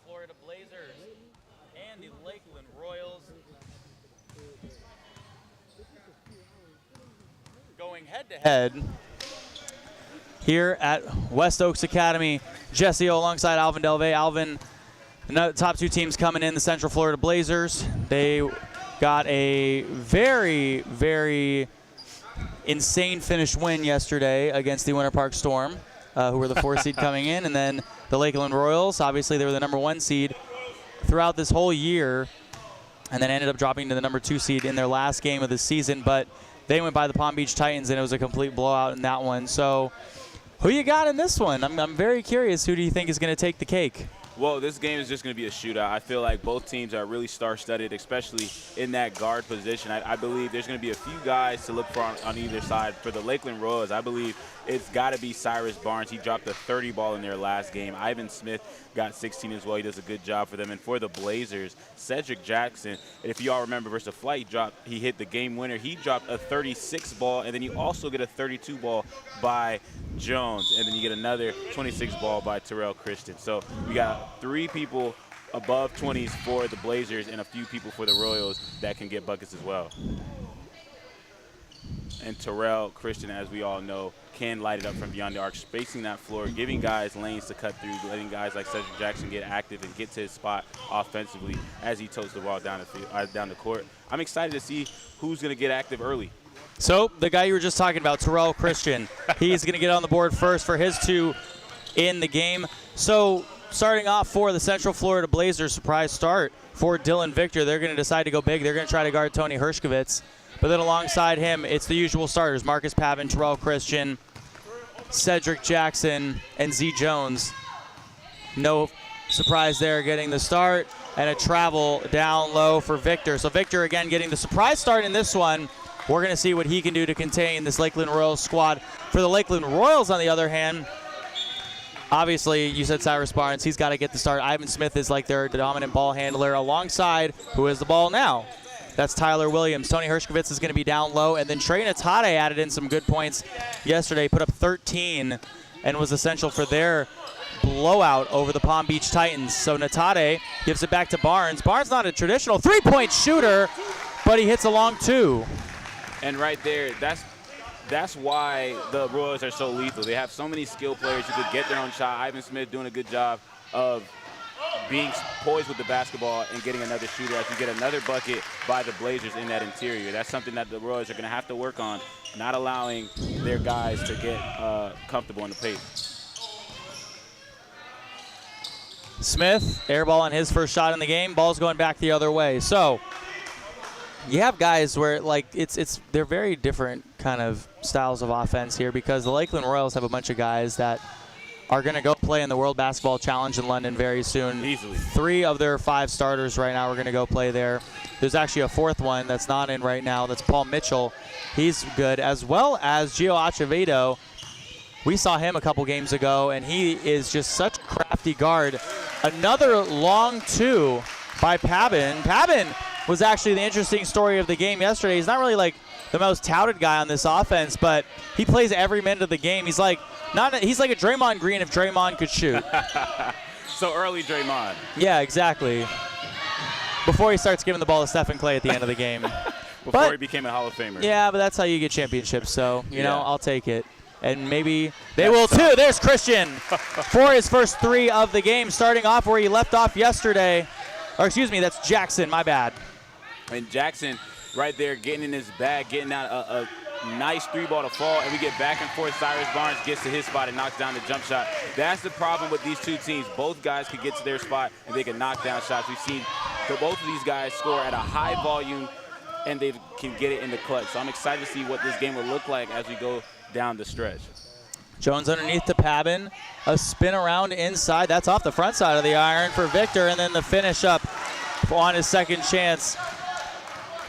Florida Blazers and the Lakeland Royals going head-to-head here at West Oaks Academy. Jesse O alongside Alvin Delvey. Alvin, the top two teams coming in, the Central Florida Blazers. They got a very, very insane finish win yesterday against the Winter Park Storm, who were the 4th seed coming in. And then the Lakeland Royals, obviously they were the number 1 seed throughout this whole year, and then ended up dropping to the number 2 seed in their last game of the season. But they went by the Palm Beach Titans, and it was a complete blowout in that one. So who you got in this one? I'm very curious. Who do you think is going to take the cake? Well, this game is just going to be a shootout. I feel like both teams are really star-studded, especially in that guard position. I believe there's going to be a few guys to look for on either side. For the Lakeland Royals, I believe it's got to be Cyrus Barnes. He dropped a 30 ball in their last game. Ivan Smith got 16 as well. He does a good job for them. And for the Blazers, Cedric Jackson, if you all remember versus Flight, he hit the game winner. He dropped a 36 ball, and then you also get a 32 ball by Jones, and then you get another 26 ball by Terrell Christian. So we got 3 people above 20s for the Blazers and a few people for the Royals that can get buckets as well. And Terrell Christian, as we all know, can light it up from beyond the arc, spacing that floor, giving guys lanes to cut through, letting guys like Cedric Jackson get active and get to his spot offensively as he totes the ball down the court. I'm excited to see who's going to get active early. So the guy you were just talking about, Terrell Christian, he's going to get on the board first for his 2 in the game. So starting off for the Central Florida Blazers, surprise start for Dylan Victor. They're going to decide to go big. They're going to try to guard Tony Hershkovitz. But then alongside him, it's the usual starters, Marcus Pavin, Terrell Christian, Cedric Jackson, and Z Jones. No surprise there getting the start, and a travel down low for Victor. So Victor again getting the surprise start in this one. We're going to see what he can do to contain this Lakeland Royals squad. For the Lakeland Royals, on the other hand, obviously, you said Cyrus Barnes. He's got to get the start. Ivan Smith is like their dominant ball handler alongside who has the ball now. That's Tyler Williams. Tony Hershkovitz is going to be down low. And then Trey Natade added in some good points yesterday, put up 13, and was essential for their blowout over the Palm Beach Titans. So Natade gives it back to Barnes. Barnes not a traditional three-point shooter, but he hits a long 2. And right there, that's why the Royals are so lethal. They have so many skill players who could get their own shot. Ivan Smith doing a good job of being poised with the basketball and getting another shooter as you get another bucket by the Blazers in that interior. That's something that the Royals are going to have to work on, not allowing their guys to get comfortable in the paint. Smith, air ball on his first shot in the game. Ball's going back the other way. So you have guys where like they're very different kind of styles of offense here, because the Lakeland Royals have a bunch of guys that are going to go play in the World Basketball Challenge in London very soon. Easily. 3 of their 5 starters right now are going to go play there. There's actually a 4th one that's not in right now. That's Paul Mitchell. He's good, as well as Gio Acevedo. We saw him a couple games ago, and he is just such a crafty guard. Another long 2 by Pabin. Pabin was actually the interesting story of the game yesterday. He's not really like the most touted guy on this offense, but he plays every minute of the game. He's like he's like a Draymond Green if Draymond could shoot. So early Draymond. Yeah, exactly. Before he starts giving the ball to Stephen Clay at the end of the game. Before he became a Hall of Famer. Yeah, but that's how you get championships, so, you know, I'll take it. And maybe they will too. There's Christian for his first 3 of the game, starting off where he left off yesterday. Or excuse me, that's Jackson, my bad. And Jackson right there getting in his bag, getting out a nice 3-ball to fall, and we get back and forth. Cyrus Barnes gets to his spot and knocks down the jump shot. That's the problem with these 2 teams. Both guys can get to their spot and they can knock down shots. We've seen both of these guys score at a high volume, and they can get it in the clutch. So I'm excited to see what this game will look like as we go down the stretch. Jones underneath to Pabin. A spin around inside. That's off the front side of the iron for Victor, and then the finish up on his second chance.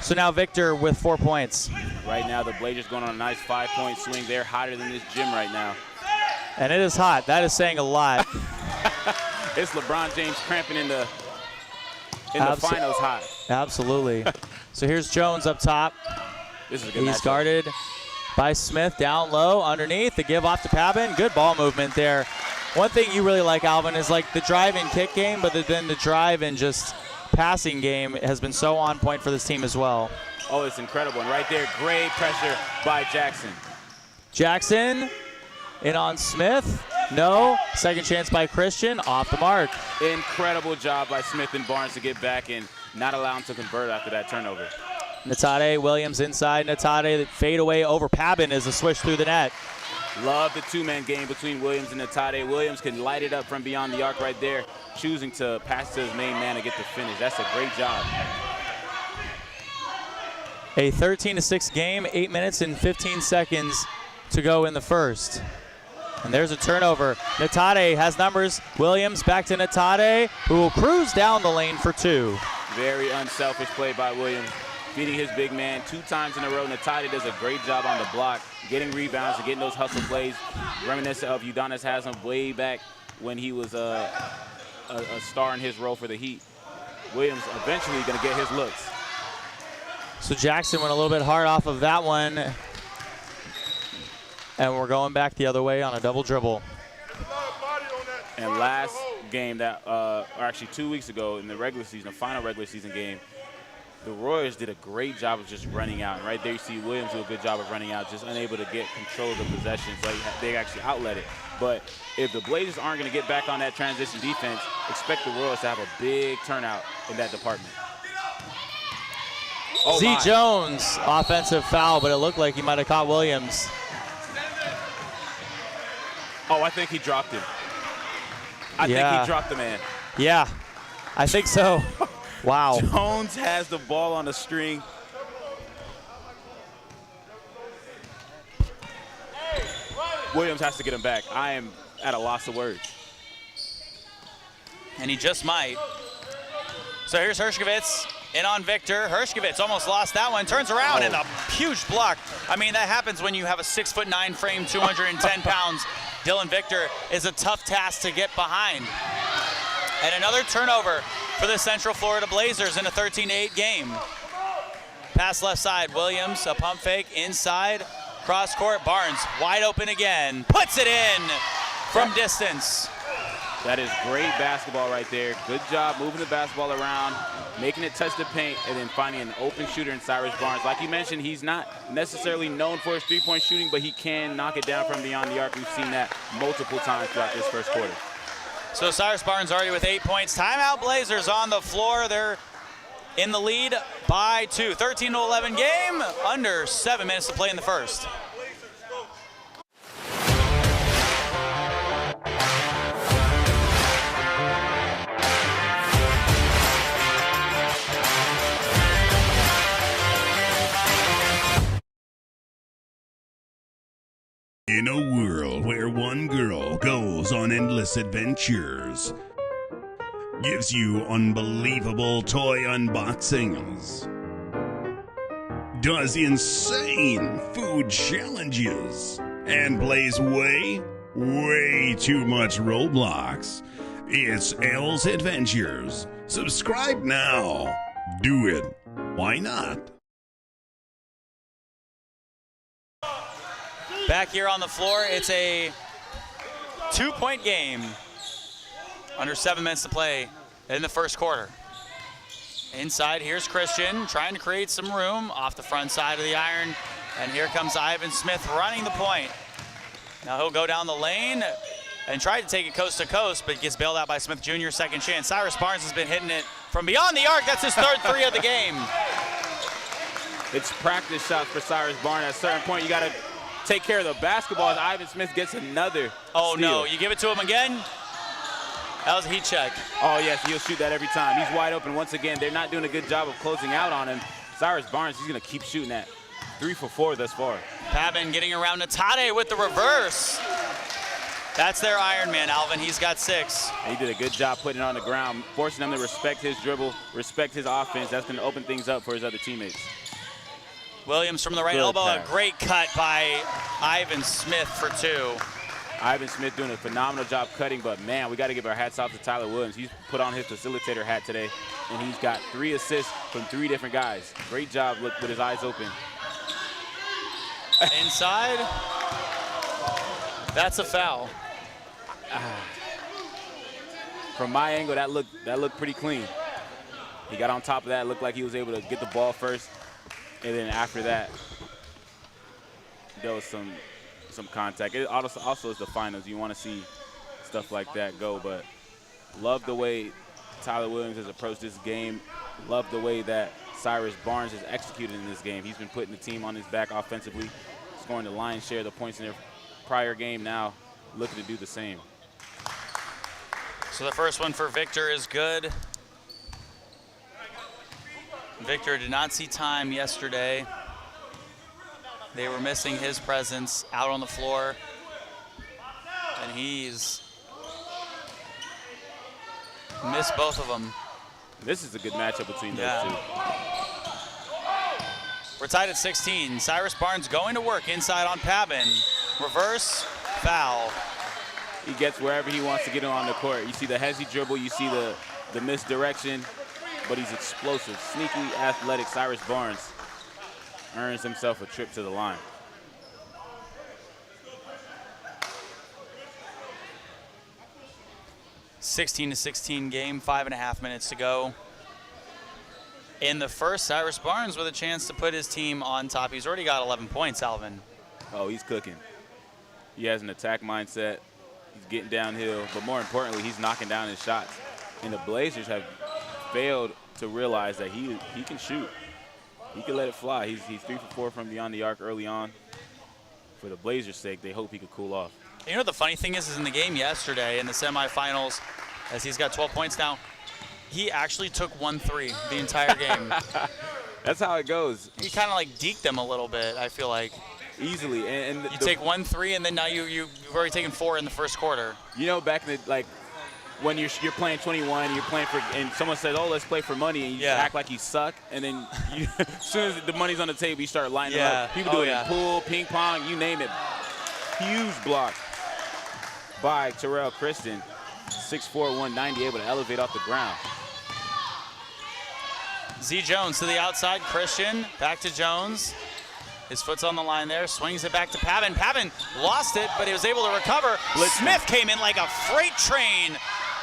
So now Victor with 4 points. Right now the Blazers going on a nice 5-point swing. They're hotter than this gym right now. And it is hot. That is saying a lot. It's LeBron James cramping in the finals hot. Absolutely. So here's Jones up top. This is a good He's matchup. guarded by Smith down low underneath. The give off to Pabin. Good ball movement there One thing you really like, Alvin, is like the drive and kick game, but then the drive and just passing game has been so on point for this team as well. Oh, it's incredible. And right there, great pressure by Jackson. Jackson in on Smith. No. Second chance by Christian. Off the mark. Incredible job by Smith and Barnes to get back and not allow him to convert after that turnover. Natade, Williams inside. Natade, fade away over Pabin as a switch through the net. Love the two-man game between Williams and Natade. Williams can light it up from beyond the arc right there, choosing to pass to his main man to get the finish. That's a great job. A 13-6 game, 8 minutes and 15 seconds to go in the first. And there's a turnover. Natade has numbers. Williams back to Natade, who will cruise down the lane for 2. Very unselfish play by Williams, feeding his big man 2 times in a row. Natade does a great job on the block, getting rebounds and getting those hustle plays, reminiscent of Udonis Haslam way back when he was a star in his role for the Heat. Williams eventually going to get his looks. So Jackson went a little bit hard off of that one. And we're going back the other way on a double dribble. And last game that, or actually 2 weeks ago in the regular season, the final regular season game, the Royals did a great job of just running out. And right there you see Williams do a good job of running out, just unable to get control of the possession, so they actually outlet it. But if the Blazers aren't going to get back on that transition defense, expect the Royals to have a big turnout in that department. Oh Z. my. Jones, offensive foul, but it looked like he might have caught Williams. Oh, I think he dropped him. I think he dropped the man. Yeah, I think so. Wow. Jones has the ball on the string. Williams has to get him back. I am at a loss of words. And he just might. So here's Hershkovitz in on Victor. Hershkovitz almost lost that one. Turns around and a huge block. I mean, that happens when you have a 6'9" frame, 210 pounds. Dylan Victor is a tough task to get behind. And another turnover for the Central Florida Blazers in a 13-8 game. Pass left side, Williams, a pump fake inside, cross court, Barnes wide open again, puts it in from distance. That is great basketball right there. Good job moving the basketball around, making it touch the paint, and then finding an open shooter in Cyrus Barnes. Like you mentioned, he's not necessarily known for his three-point shooting, but he can knock it down from beyond the arc. We've seen that multiple times throughout this first quarter. So Cyrus Barnes already with 8 points. Timeout Blazers on the floor. They're in the lead by 2. 13-11 game, under 7 minutes to play in the first. In a world where one girl goes on endless adventures, gives you unbelievable toy unboxings, does insane food challenges, and plays way too much Roblox, it's Elle's Adventures. Subscribe now. Do it. Why not? Back here on the floor, it's a 2-point game. Under 7 minutes to play in the first quarter. Inside, here's Christian trying to create some room off the front side of the iron. And here comes Ivan Smith running the point. Now he'll go down the lane and try to take it coast to coast, but gets bailed out by Smith Jr. Second chance. Cyrus Barnes has been hitting it from beyond the arc. That's his third 3 of the game. It's practice shots for Cyrus Barnes. At a certain point, you got to take care of the basketball as Ivan Smith gets another steal. No, you give it to him again? That was a heat check. Oh, yes, he'll shoot that every time. He's wide open once again. They're not doing a good job of closing out on him. Cyrus Barnes, he's going to keep shooting that. 3 for 4 thus far. Pabin getting around Natade with the reverse. That's their Iron Man, Alvin. He's got 6. He did a good job putting it on the ground, forcing them to respect his dribble, respect his offense. That's going to open things up for his other teammates. Williams from the right elbow, a great cut by Ivan Smith for 2. Ivan Smith doing a phenomenal job cutting, but man, we got to give our hats off to Tyler Williams. He's put on his facilitator hat today, and he's got 3 assists from 3 different guys. Great job with his eyes open. Inside, that's a foul. From my angle, that looked pretty clean. He got on top of that. It looked like he was able to get the ball first, and then after that, there was some contact. It also is the finals. You want to see stuff like that go, but love the way Tyler Williams has approached this game. Love the way that Cyrus Barnes has executed in this game. He's been putting the team on his back offensively, scoring the lion's share of the points in their prior game, now looking to do the same. So the first one for Victor is good. Victor did not see time yesterday. They were missing his presence out on the floor. And he's missed both of them. This is a good matchup between those two. We're tied at 16. Cyrus Barnes going to work inside on Pabin. Reverse, foul. He gets wherever he wants to get on the court. You see the hezzy dribble, you see the misdirection, but he's explosive. Sneaky, athletic Cyrus Barnes earns himself a trip to the line. (16-16) game, 5.5 minutes to go. In the first, Cyrus Barnes with a chance to put his team on top. He's already got 11 points, Alvin. Oh, he's cooking. He has an attack mindset. He's getting downhill, but more importantly, he's knocking down his shots. And the Blazers have failed to realize that he can shoot. He can let it fly. He's 3 for 4 from beyond the arc early on. For the Blazers' sake, they hope he could cool off. You know what the funny thing is in the game yesterday in the semifinals, as he's got 12 points now, he actually took 1-3 the entire game. That's how it goes. He kind of like deked them a little bit, I feel like. Easily. And you take 1-3 and then now you've already taken 4 in the first quarter. You know, back in the, like, when you're playing 21, you're playing for, and someone says, oh, let's play for money, and you act like you suck, and then as soon as the money's on the table, you start lining up. People do it in pool, ping pong, you name it. Huge block by Terrell Kristen, 6'4", 190, able to elevate off the ground. Z Jones to the outside, Christian, back to Jones. His foot's on the line there, swings it back to Pabin. Pabin lost it, but he was able to recover. Smith came in like a freight train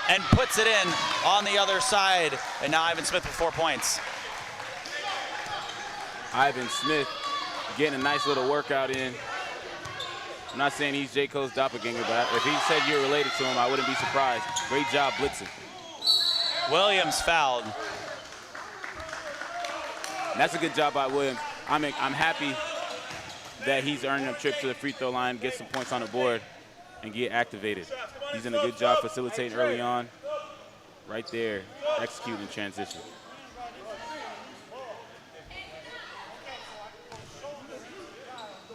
and puts it in on the other side. And now Ivan Smith with 4 points. Ivan Smith getting a nice little workout in. I'm not saying he's J. Cole's doppelganger, but if he said you're related to him, I wouldn't be surprised. Great job blitzing. Williams fouled. And that's a good job by Williams. I'm happy that he's earning a trip to the free throw line, get some points on the board, and get activated. He's done a good job facilitating early on. Right there, executing transition.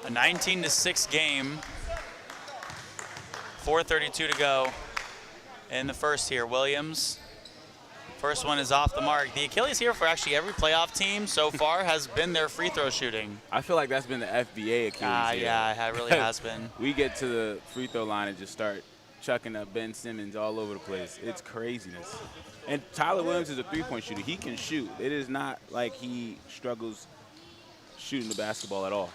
A 19-6 game. 4:32 to go in the first here. Williams, first one is off the mark. The Achilles here for actually every playoff team so far has been their free throw shooting. I feel like that's been the FBA Achilles here. Yeah, it really has been. We get to the free throw line and just start chucking up Ben Simmons all over the place. It's craziness. And Tyler Williams is a three-point shooter. He can shoot. It is not like he struggles shooting the basketball at all.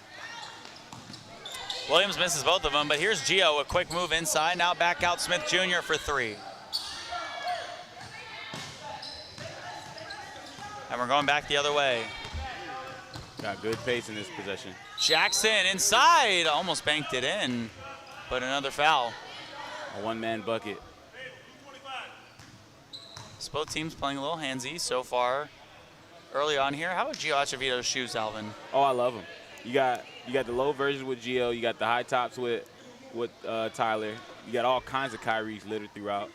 Williams misses both of them, but here's Gio, a quick move inside. Now back out Smith Jr. for 3. And we're going back the other way. Got good pace in this possession. Jackson inside, almost banked it in, but another foul. A one-man bucket. So both teams playing a little handsy so far early on here. How about Gio Acevito's shoes, Alvin? Oh, I love them. You got the low version with Gio. You got the high tops with Tyler. You got all kinds of Kyries littered throughout.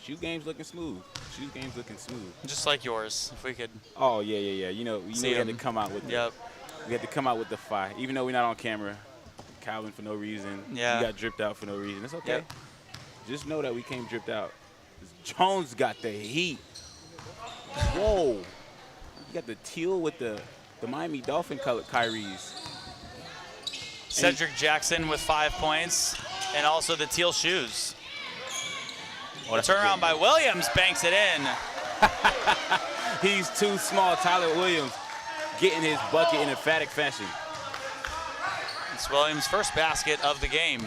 Shoe game's looking smooth. Shoe game's looking smooth. Just like yours, if we could. Oh yeah. You know we had to come out with. Yep. We had to come out with the fire, even though we're not on camera. Calvin for no reason. Yeah. You got dripped out for no reason. It's okay. Yep. Just know that we came dripped out. Jones got the heat. Whoa. You got the teal with the Miami Dolphin colored Kyries. Cedric Jackson with 5 points, and also the teal shoes. Oh, a turnaround by Williams, banks it in. He's too small. Tyler Williams getting his bucket in emphatic fashion. It's Williams' first basket of the game.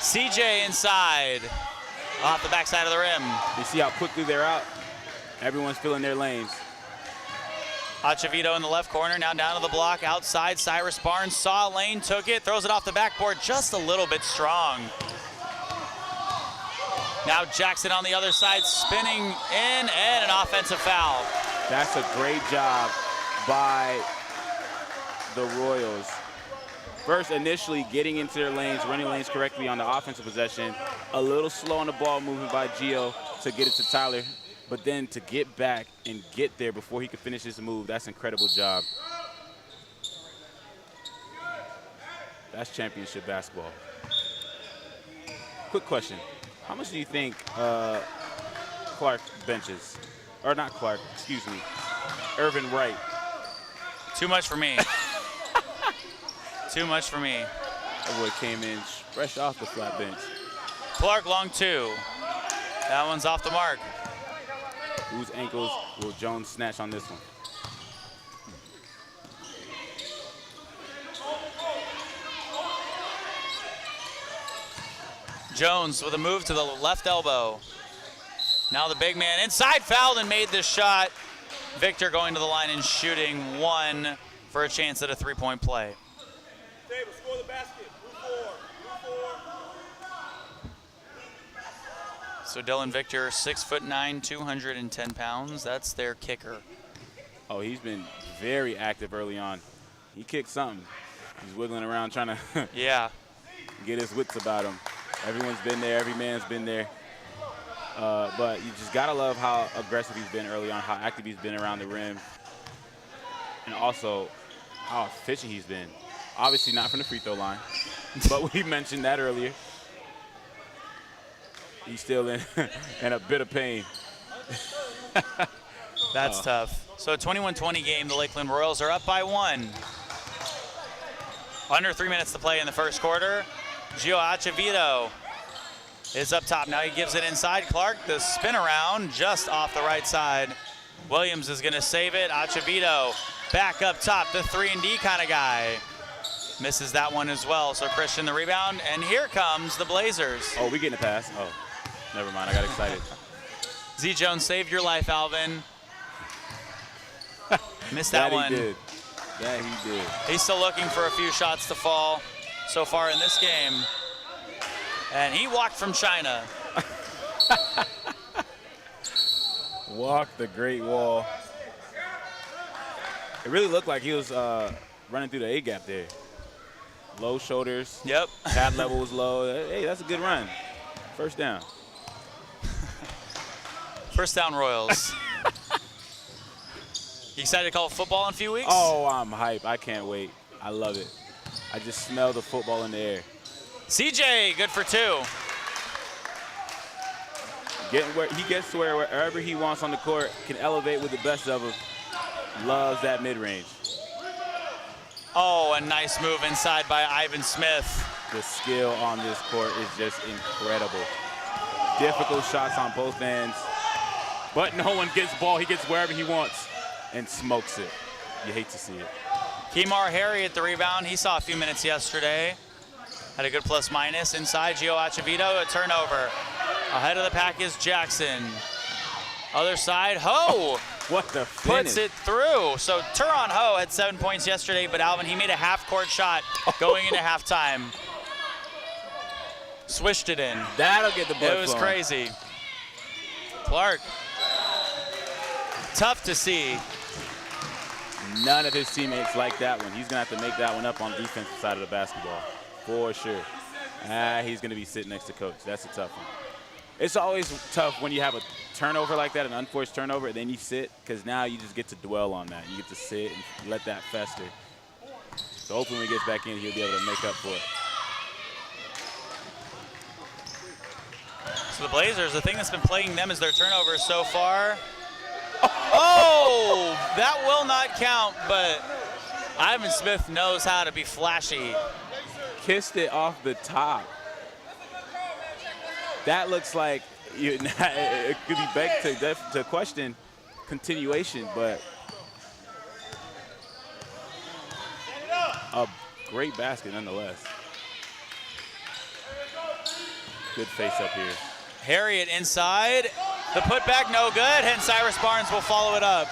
CJ inside, off the backside of the rim. You see how quickly they're out? Everyone's filling their lanes. Acevedo in the left corner, now down to the block, outside. Cyrus Barnes saw a lane, took it, throws it off the backboard, just a little bit strong. Now Jackson on the other side, spinning in, and an offensive foul. That's a great job by the Royals. First, initially getting into their lanes, running lanes correctly on the offensive possession. A little slow on the ball movement by Gio to get it to Tyler. But then to get back and get there before he could finish his move, that's an incredible job. That's championship basketball. Quick question. How much do you think Clark benches? Or not Clark, excuse me, Irvin Wright. Too much for me. Too much for me. That boy came in fresh off the flat bench. Clark long 2. That one's off the mark. Whose ankles will Jones snatch on this one? Jones with a move to the left elbow. Now the big man inside, fouled and made this shot. Victor going to the line and shooting 1 for a chance at a 3-point play. Table, score the basket. Move 4. So Dylan Victor, 6'9", 210 pounds. That's their kicker. Oh, he's been very active early on. He kicked something. He's wiggling around trying to Yeah. get his wits about him. Everyone's been there. Every man's been there. But you just got to love how aggressive he's been early on, how active he's been around the rim, and also how efficient he's been. Obviously not from the free throw line, but we mentioned that earlier. He's still in a bit of pain. That's tough. So a 21-20 game. The Lakeland Royals are up by 1. Under 3 minutes to play in the first quarter. Gio Acevedo is up top. Now he gives it inside. Clark, the spin around, just off the right side. Williams is going to save it. Acevedo back up top, the 3-and-D kind of guy. Misses that one as well. So Christian the rebound, and here comes the Blazers. Oh, we getting a pass? Oh, never mind. I got excited. Z Jones saved your life, Alvin. Missed that one. He did. That he did. He's still looking for a few shots to fall so far in this game. And he walked from China. Walk the Great Wall. It really looked like he was running through the A-gap there. Low shoulders. Yep. Pad level was low. Hey, that's a good run. First down. First down, Royals. You excited to call football in a few weeks? Oh, I'm hype. I can't wait. I love it. I just smell the football in the air. CJ, good for 2. He gets to wherever he wants on the court, can elevate with the best of them. Loves that mid-range. Oh, a nice move inside by Ivan Smith. The skill on this court is just incredible. Difficult shots on both ends, but no one gets the ball. He gets wherever he wants and smokes it. You hate to see it. Kemar Harry at the rebound. He saw a few minutes yesterday. Had a good plus-minus. Inside, Gio Acevedo, a turnover. Ahead of the pack is Jackson. Other side, Ho! What the finish. Puts it through. So Turon Ho had 7 points yesterday, but Alvin, he made a half-court shot going into halftime. Swished it in. That'll get the blood It was flowing. crazy. Clark. Tough to see. None of his teammates like that one. He's going to have to make that one up on the defensive side of the basketball, for sure. He's going to be sitting next to coach. That's a tough one. It's always tough when you have a turnover like that, an unforced turnover, and then you sit, because now you just get to dwell on that. You get to sit and let that fester. So hopefully when he gets back in, he'll be able to make up for it. So the Blazers, the thing that's been plaguing them is their turnovers so far. Oh, that will not count, but Ivan Smith knows how to be flashy. Kissed it off the top. That looks like it could be back to question continuation, but a great basket nonetheless. Good face up here. Harriet inside. The putback, no good, and Cyrus Barnes will follow it up.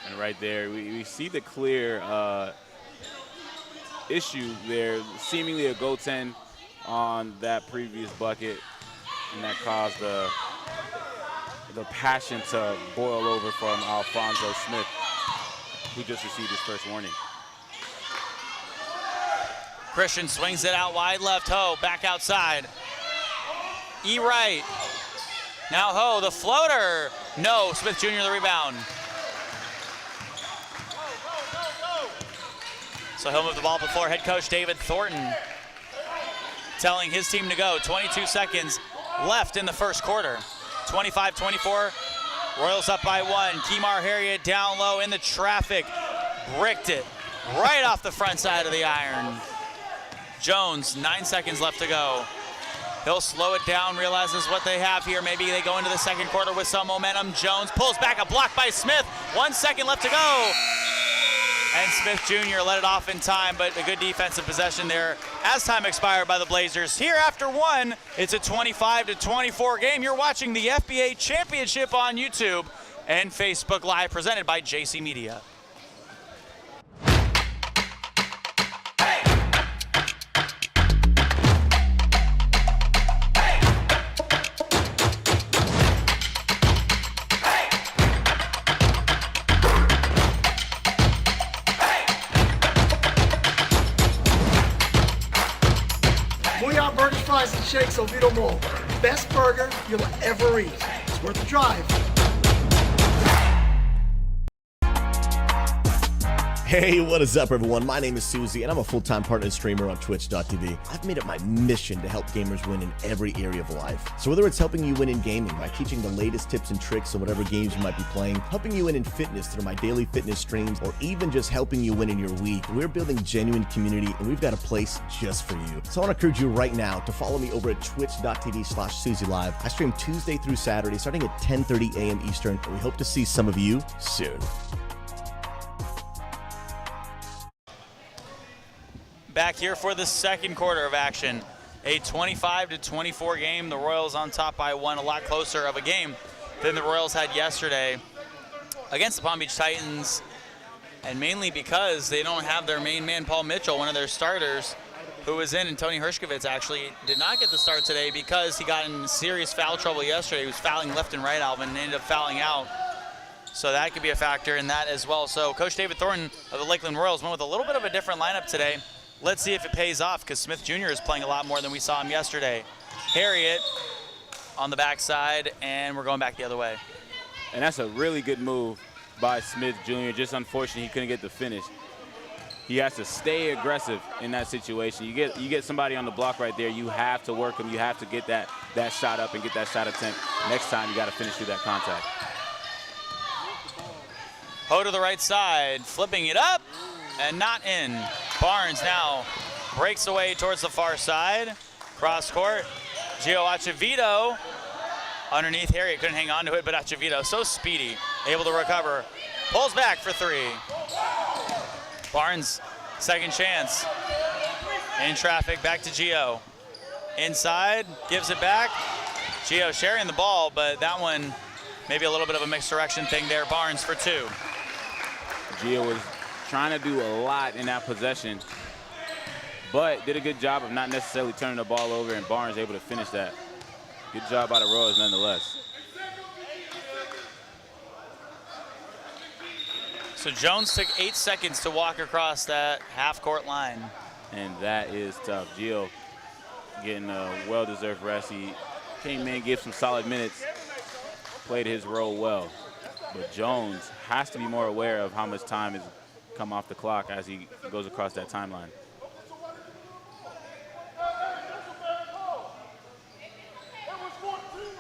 And right there, we see the clear issue there, seemingly a goaltend on that previous bucket, and that caused the passion to boil over from Alfonso Smith, who just received his first warning. Christian swings it out wide left. Ho back outside. E right. Now Ho, the floater. No, Smith Jr. the rebound. So he'll move the ball before head coach David Thornton telling his team to go. 22 seconds left in the first quarter. 25-24, Royals up by 1. Kemar Harriet down low in the traffic. Bricked it right off the front side of the iron. Jones, 9 seconds left to go. He'll slow it down, realizes what they have here. Maybe they go into the second quarter with some momentum. Jones pulls back, a block by Smith. 1 second left to go. And Smith Jr. let it off in time, but a good defensive possession there as time expired by the Blazers. Here after 1, it's a 25-24 game. You're watching the FBA Championship on YouTube and Facebook Live, presented by JC Media. Fries and shakes Oviedo Mall. Best burger you'll ever eat. It's worth the drive. Hey, what is up, everyone? My name is Susie, and I'm a full-time partner streamer on Twitch.tv. I've made it my mission to help gamers win in every area of life. So whether it's helping you win in gaming by teaching the latest tips and tricks on whatever games you might be playing, helping you win in fitness through my daily fitness streams, or even just helping you win in your week, we're building genuine community, and we've got a place just for you. So I want to encourage you right now to follow me over at twitch.tv/SusieLive. I stream Tuesday through Saturday, starting at 10:30 a.m. Eastern, and we hope to see some of you soon. Back here for the second quarter of action. A 25-24 game. The Royals on top by 1, a lot closer of a game than the Royals had yesterday against the Palm Beach Titans, and mainly because they don't have their main man, Paul Mitchell, one of their starters, who was in, and Tony Hershkovitz actually did not get the start today because he got in serious foul trouble yesterday. He was fouling left and right, Alvin, and ended up fouling out. So that could be a factor in that as well. So Coach David Thornton of the Lakeland Royals went with a little bit of a different lineup today. Let's see if it pays off, because Smith Jr. is playing a lot more than we saw him yesterday. Harriet on the backside, and we're going back the other way. And that's a really good move by Smith Jr. Just unfortunate he couldn't get the finish. He has to stay aggressive in that situation. You get somebody on the block right there, you have to work him. You have to get that shot up and get that shot attempt. Next time you got to finish through that contact. Ho to the right side, flipping it up and not in. Barnes now breaks away towards the far side. Cross court, Gio Acevedo underneath. Harriet couldn't hang on to it, but Acevedo, so speedy, able to recover. Pulls back for 3. Barnes, second chance. In traffic, back to Gio. Inside, gives it back. Gio sharing the ball, but that one maybe a little bit of a mixed direction thing there. Barnes for 2. Gio was trying to do a lot in that possession, but did a good job of not necessarily turning the ball over, and Barnes able to finish that. Good job by the Royals nonetheless. So Jones took 8 seconds to walk across that half-court line. And that is tough. Gio getting a well-deserved rest. He came in, gave some solid minutes, played his role well. But Jones has to be more aware of how much time has come off the clock as he goes across that timeline.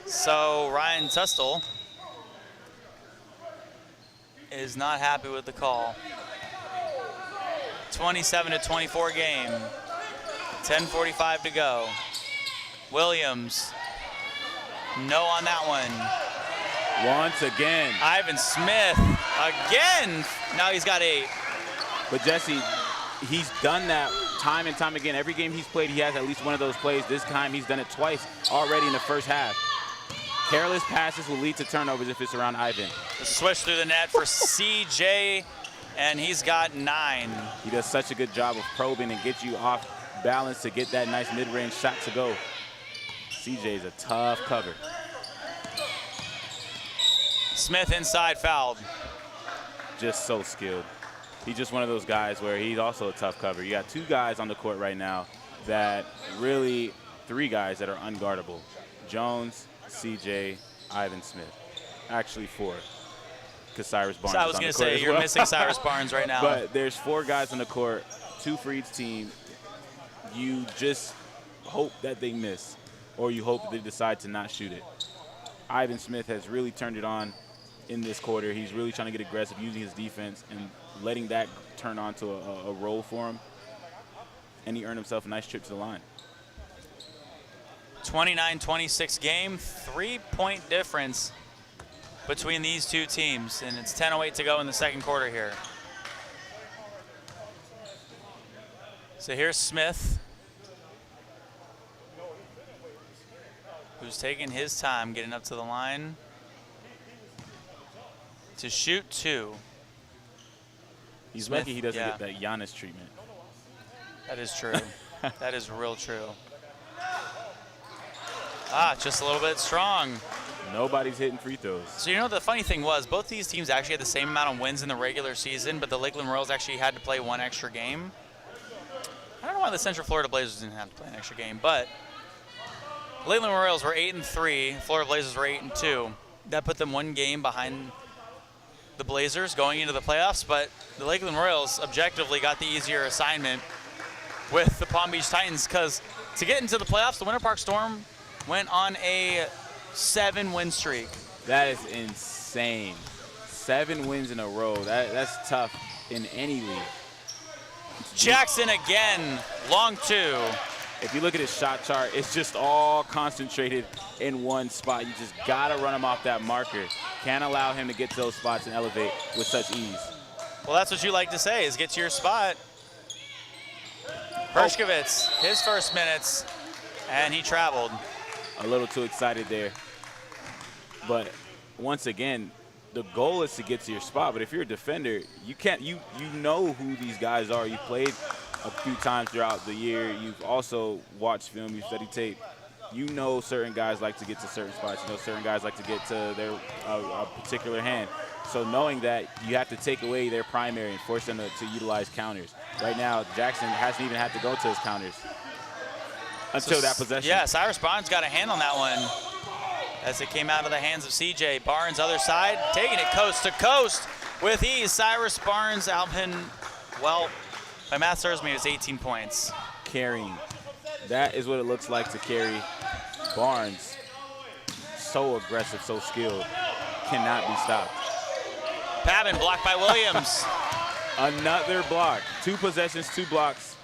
So Ryan Tustle is not happy with the call. 27-24 game. 10:45 to go. Williams No on that one. Once again. Ivan Smith again. Now he's got 8. But Jesse, he's done that time and time again. Every game he's played, he has at least one of those plays. This time he's done it twice already in the first half. Careless passes will lead to turnovers if it's around Ivan. The switch through the net for CJ, and he's got 9. He does such a good job of probing and get you off balance to get that nice mid-range shot to go. CJ is a tough cover. Smith inside fouled. Just so skilled. He's just one of those guys where he's also a tough cover. You got 2 guys on the court right now that really, 3 guys that are unguardable. Jones, CJ, Ivan Smith. Actually 4, because Cyrus Barnes is on the court. I was going to say, you're missing Cyrus Barnes right now. But there's 4 guys on the court, 2 for each team. You just hope that they miss, or you hope that they decide to not shoot it. Ivan Smith has really turned it on in this quarter. He's really trying to get aggressive, using his defense and letting that turn on to a role for him. And he earned himself a nice trip to the line. 29-26 game, 3-point difference between these 2 teams, and it's 10:08 to go in the second quarter here. So here's Smith, who's taking his time getting up to the line to shoot 2. He's Smith, lucky he doesn't yeah. get that Giannis treatment. That is true. That is real true. Just a little bit strong. Nobody's hitting free throws. So you know the funny thing was, both these teams actually had the same amount of wins in the regular season, but the Lakeland Royals actually had to play 1 extra game. I don't know why the Central Florida Blazers didn't have to play an extra game, but Lakeland Royals were 8-3, Florida Blazers were 8-2. That put them 1 game behind the Blazers going into the playoffs, but the Lakeland Royals objectively got the easier assignment with the Palm Beach Titans, because to get into the playoffs, the Winter Park Storm went on a 7-win streak. That is insane. 7 wins in a row. That's tough in any league. Jackson again, long 2. If you look at his shot chart, it's just all concentrated in one spot. You just gotta run him off that marker. Can't allow him to get to those spots and elevate with such ease. Well, that's what you like to say, is get to your spot. Hershkovitz, his first minutes, and he traveled. A little too excited there. But once again, the goal is to get to your spot. But if you're a defender, you can't. You know who these guys are. You've played a few times throughout the year. You've also watched film. You've studied tape. You know certain guys like to get to certain spots. You know certain guys like to get to their a particular hand. So knowing that, you have to take away their primary and force them to utilize counters. Right now, Jackson hasn't even had to go to his counters until that possession. Yeah, Cyrus Barnes got a hand on that one as it came out of the hands of CJ. Barnes, other side, taking it coast to coast with ease. Cyrus Barnes, Alvin, well, my math serves me, it was 18 points. Carrying. That is what it looks like to carry. Barnes, so aggressive, so skilled, cannot be stopped. Pavin blocked by Williams. Another block. 2 possessions, 2 blocks.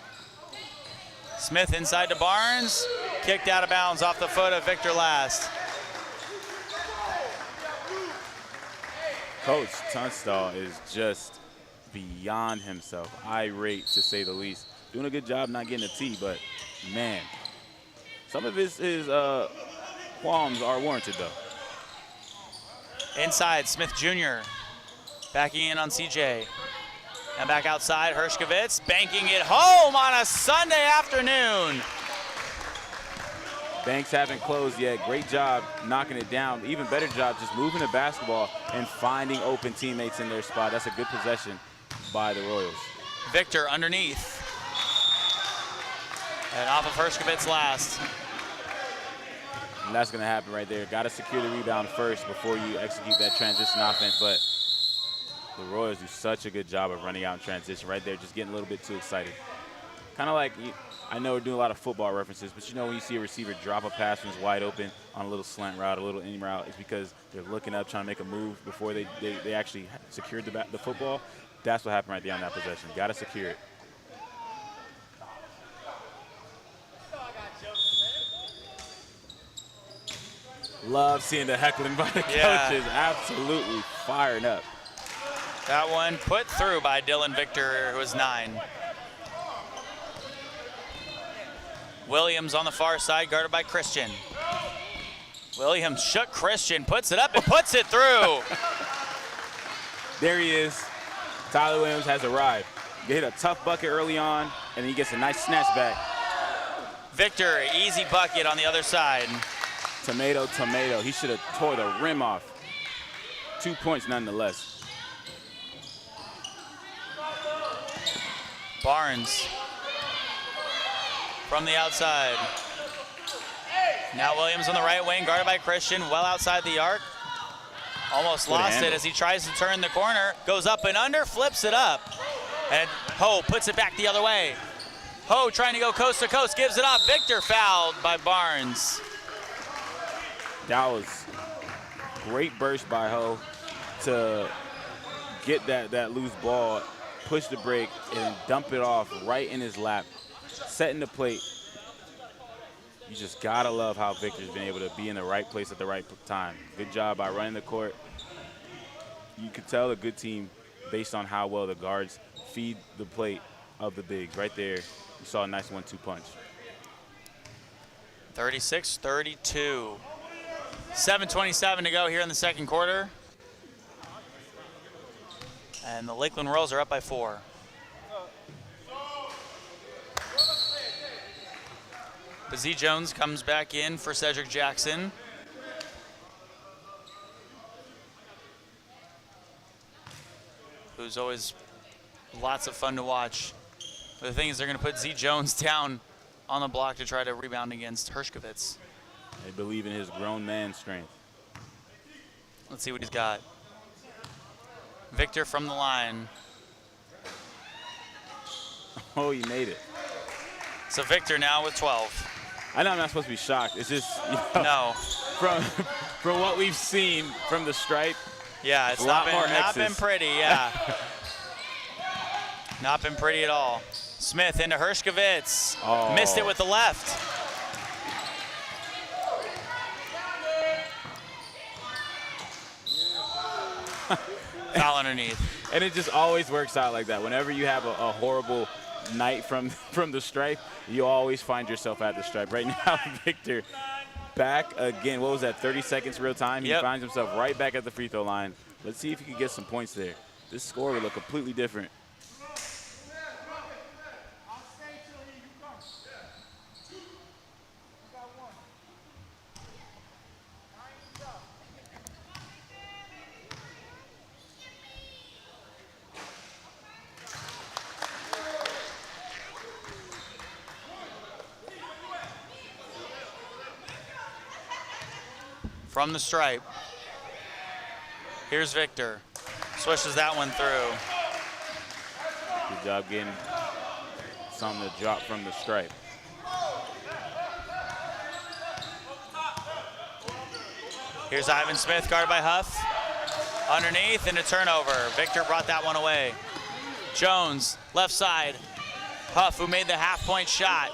Smith inside to Barnes. Kicked out of bounds off the foot of Victor Last. Coach Tunstall is just beyond himself. Irate, to say the least. Doing a good job not getting a T, but, man, some of his qualms are warranted, though. Inside, Smith Jr. backing in on CJ. And back outside, Hershkovitz banking it home on a Sunday afternoon. Banks haven't closed yet. Great job knocking it down. Even better job just moving the basketball and finding open teammates in their spot. That's a good possession by the Royals. Victor underneath. And off of Hershkovitz Last. And that's going to happen right there. Got to secure the rebound first before you execute that transition offense. But the Royals do such a good job of running out in transition right there, just getting a little bit too excited. Kind of like, I know we're doing a lot of football references, but you know when you see a receiver drop a pass when it's wide open on a little slant route, a little in route, it's because they're looking up, trying to make a move before they actually secured the football. That's what happened right there on that possession. Got to secure it. Love seeing the heckling by the coaches. Absolutely firing up. That one put through by Dylan Victor, who was 9. Williams on the far side, guarded by Christian. Williams shook Christian, puts it up and puts it through. There he is. Tyler Williams has arrived. He hit a tough bucket early on, and then he gets a nice snatch back. Victor, easy bucket on the other side. Tomato. He should have tore the rim off. 2 points nonetheless. Barnes from the outside. Now Williams on the right wing, guarded by Christian, well outside the arc. Almost lost it as he tries to turn the corner. Goes up and under, flips it up. And Ho puts it back the other way. Ho trying to go coast to coast, gives it up. Victor fouled by Barnes. That was great burst by Ho to get that loose ball, push the break, and dump it off right in his lap, setting the plate. You just gotta love how Victor's been able to be in the right place at the right time. Good job by running the court. You could tell a good team based on how well the guards feed the plate of the bigs. Right there, you saw a nice 1-2 punch. 36-32. 7:27 to go here in the second quarter. And the Lakeland Royals are up by 4. Z Jones comes back in for Cedric Jackson. Who's always lots of fun to watch. But the thing is, they're going to put Z Jones down on the block to try to rebound against Hershkovitz. They believe in his grown man strength. Let's see what he's got. Victor from the line. Oh, he made it. So Victor now with 12. I know I'm not supposed to be shocked. It's just, No. From what we've seen from the stripe. Yeah, it's not been pretty, yeah. Not been pretty at all. Smith into Hershkovitz. Oh. Missed it with the left. Foul underneath. And it just always works out like that. Whenever you have a horrible night from the stripe, you always find yourself at the stripe. Right now, Victor back again. What was that, 30 seconds real time? He finds himself right back at the free throw line. Let's see if he can get some points there. This score would look completely different. From the stripe. Here's Victor. Swishes that one through. Good job getting something to drop from the stripe. Here's Ivan Smith, guarded by Huff. Underneath and a turnover. Victor brought that one away. Jones, left side. Huff, who made the half-point shot.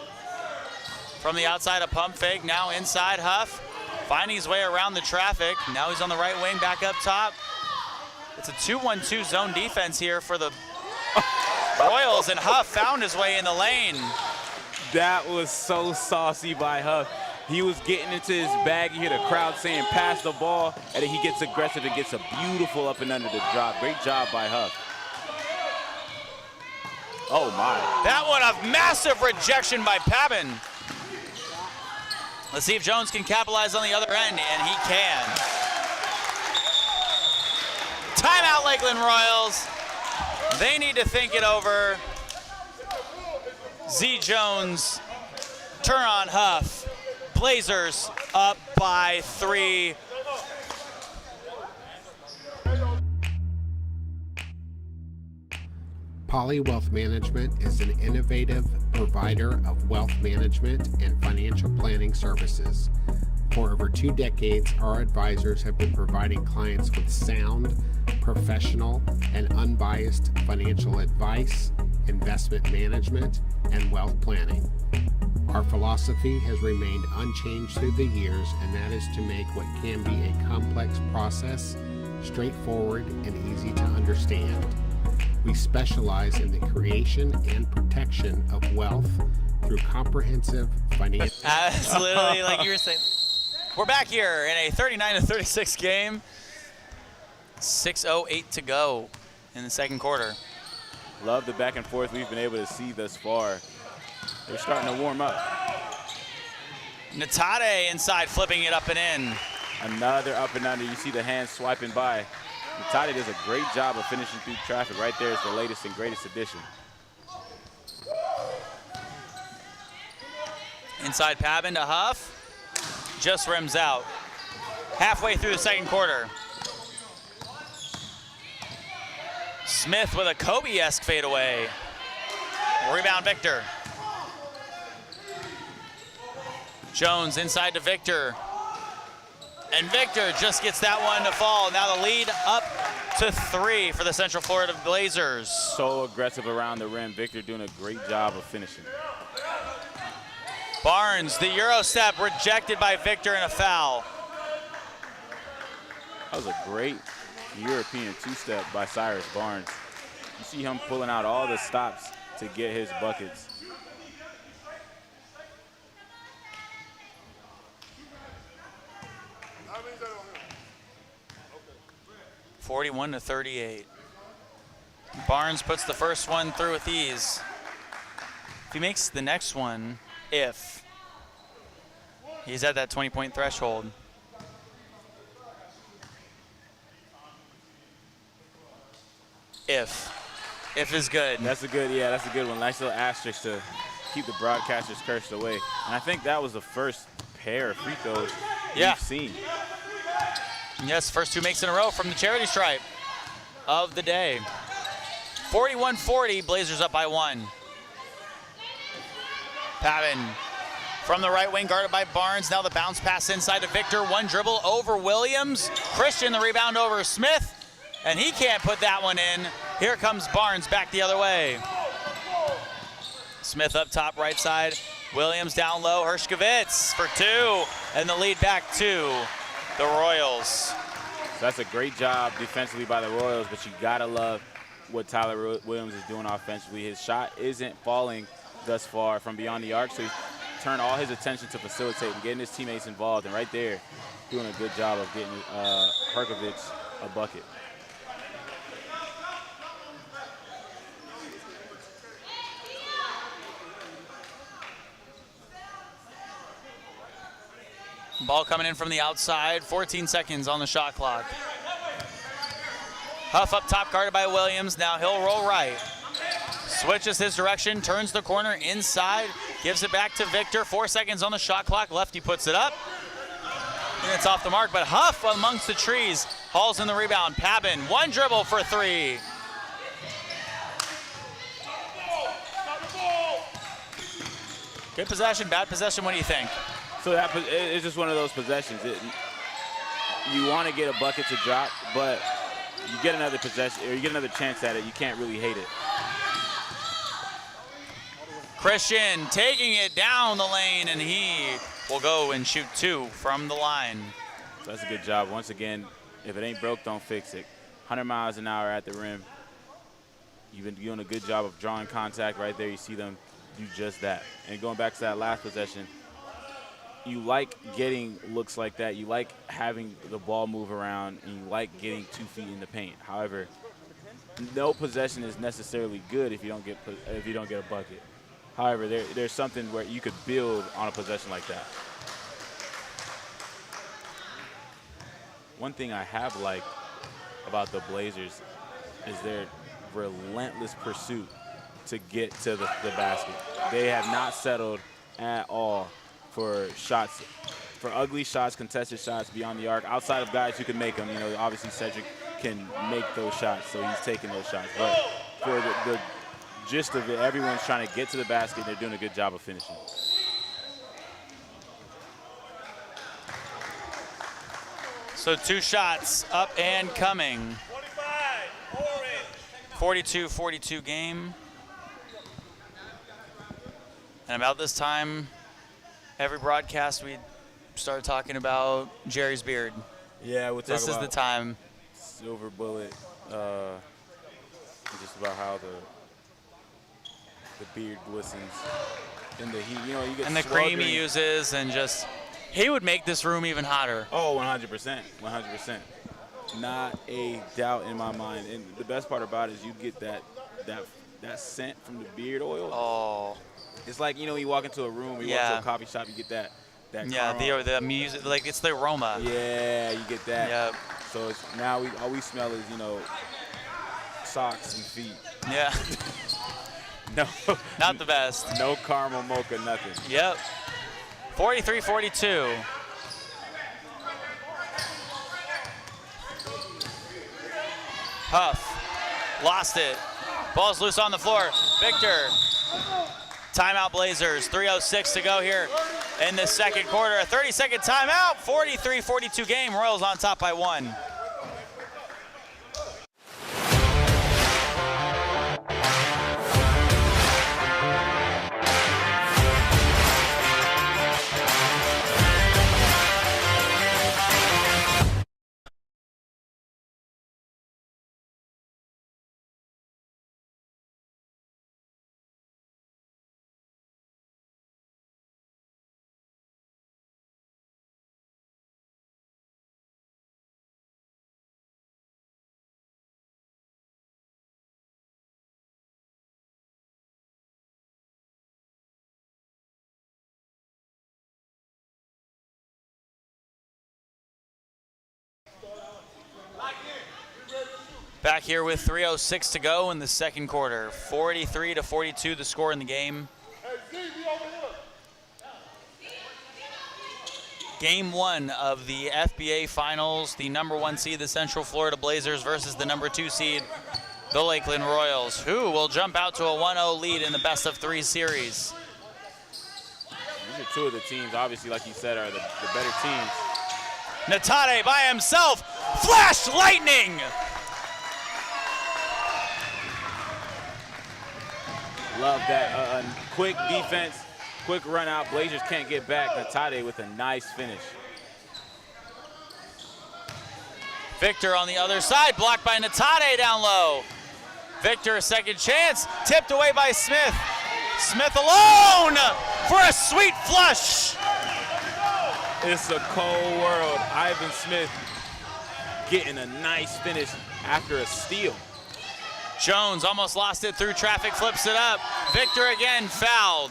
From the outside, a pump fake. Now inside, Huff. Finding his way around the traffic. Now he's on the right wing, back up top. It's a 2-1-2 zone defense here for the Royals, and Huff found his way in the lane. That was so saucy by Huff. He was getting into his bag. You hear the crowd saying, pass the ball, and then he gets aggressive and gets a beautiful up and under the drop. Great job by Huff. Oh, my. That one a massive rejection by Pabin. Let's see if Jones can capitalize on the other end, and he can. Timeout, Lakeland Royals. They need to think it over. Z Jones, turn on Huff. Blazers up by 3. Poly Wealth Management is an innovative provider of wealth management and financial planning services. For over 2 decades, our advisors have been providing clients with sound, professional, and unbiased financial advice, investment management, and wealth planning. Our philosophy has remained unchanged through the years, and that is to make what can be a complex process straightforward and easy to understand. We specialize in the creation and protection of wealth through comprehensive financial... Absolutely, like you were saying. We're back here in a 39-36 game. 6:08 to go in the second quarter. Love the back and forth we've been able to see thus far. They're starting to warm up. Natade inside, flipping it up and in. Another up and under. You see the hands swiping by. Natade does a great job of finishing through traffic. Right there is the latest and greatest addition. Inside Pabin to Huff. Just rims out. Halfway through the second quarter. Smith with a Kobe-esque fadeaway. Rebound Victor. Jones inside to Victor. And Victor just gets that one to fall. Now the lead up to 3 for the Central Florida Blazers. So aggressive around the rim. Victor doing a great job of finishing. Barnes, the Euro step rejected by Victor and a foul. That was a great European two-step by Cyrus Barnes. You see him pulling out all the stops to get his buckets. 41-38. Barnes puts the first one through with ease. If he makes the next one, he's at that 20-point threshold. If is good. That's a good one. Nice little asterisk to keep the broadcasters cursed away. And I think that was the first pair of free throws we've seen. Yes, first 2 makes in a row from the charity stripe of the day. 41-40, Blazers up by 1. Pavin from the right wing, guarded by Barnes. Now the bounce pass inside to Victor. One dribble over Williams. Christian the rebound over Smith, and he can't put that one in. Here comes Barnes back the other way. Smith up top right side. Williams down low. Hershkovitz for 2, and the lead back to the Royals. So that's a great job defensively by the Royals, but you gotta love what Tyler Williams is doing offensively. His shot isn't falling thus far from beyond the arc, so he's turned all his attention to facilitating, getting his teammates involved, and right there, doing a good job of getting Hershkovitz a bucket. Ball coming in from the outside, 14 seconds on the shot clock. Huff up top, guarded by Williams. Now he'll roll right. Switches his direction, turns the corner inside, gives it back to Victor. 4 seconds on the shot clock. Lefty puts it up. And it's off the mark, but Huff amongst the trees hauls in the rebound. Pabin, one dribble for 3. Good possession, bad possession, what do you think? So it's just one of those possessions. You want to get a bucket to drop, but you get another possession, or you get another chance at it, you can't really hate it. Christian taking it down the lane, and he will go and shoot 2 from the line. So that's a good job. Once again, if it ain't broke, don't fix it. 100 miles an hour at the rim. You've been doing a good job of drawing contact right there. You see them do just that. And going back to that last possession, you like getting looks like that. You like having the ball move around, and you like getting 2 feet in the paint. However, no possession is necessarily good if you don't get a bucket. However, there's something where you could build on a possession like that. One thing I have liked about the Blazers is their relentless pursuit to get to the basket. They have not settled at all for shots, for ugly shots, contested shots beyond the arc, outside of guys who can make them. You know, obviously Cedric can make those shots, so he's taking those shots. But for the gist of it, everyone's trying to get to the basket, and they're doing a good job of finishing. So 2 shots up and coming. 42-42 game. And about this time, Every broadcast we start talking about Jerry's beard. Yeah, we'll talk This is about the time. Silver Bullet, just about how the beard glistens in the heat. You know, you get And the cream sweltering. he uses, and just, he would make this room even hotter. Oh, 100%, 100%. Not a doubt in my mind. And the best part about it is you get that scent from the beard oil. Oh. It's like, you know, you walk into a room, you walk to a coffee shop, you get that Yeah, caramel. the music, like, it's the aroma. Yeah, you get that. Yep. So it's, now all we smell is, you know, socks and feet. Yeah. No. Not the best. No caramel mocha, nothing. Yep. 43-42. Huff lost it. Ball's loose on the floor. Victor. Timeout Blazers. 3:06 to go here in the second quarter. A 30-second timeout. 43-42 game. Royals on top by 1. Back here with 3:06 to go in the second quarter. 43-42 the score in the game. Game 1 of the FBA Finals, the number 1 seed, the Central Florida Blazers, versus the number 2 seed, the Lakeland Royals, who will jump out to a 1-0 lead in the best-of-3 series. These are two of the teams, obviously, like you said, are the better teams. Natade by himself, flash lightning! Love that. Quick defense, quick run out. Blazers can't get back. Natade with a nice finish. Victor on the other side, blocked by Natade down low. Victor, a second chance, tipped away by Smith. Smith alone for a sweet flush. It's a cold world. Ivan Smith getting a nice finish after a steal. Jones almost lost it through traffic, flips it up. Victor again fouled.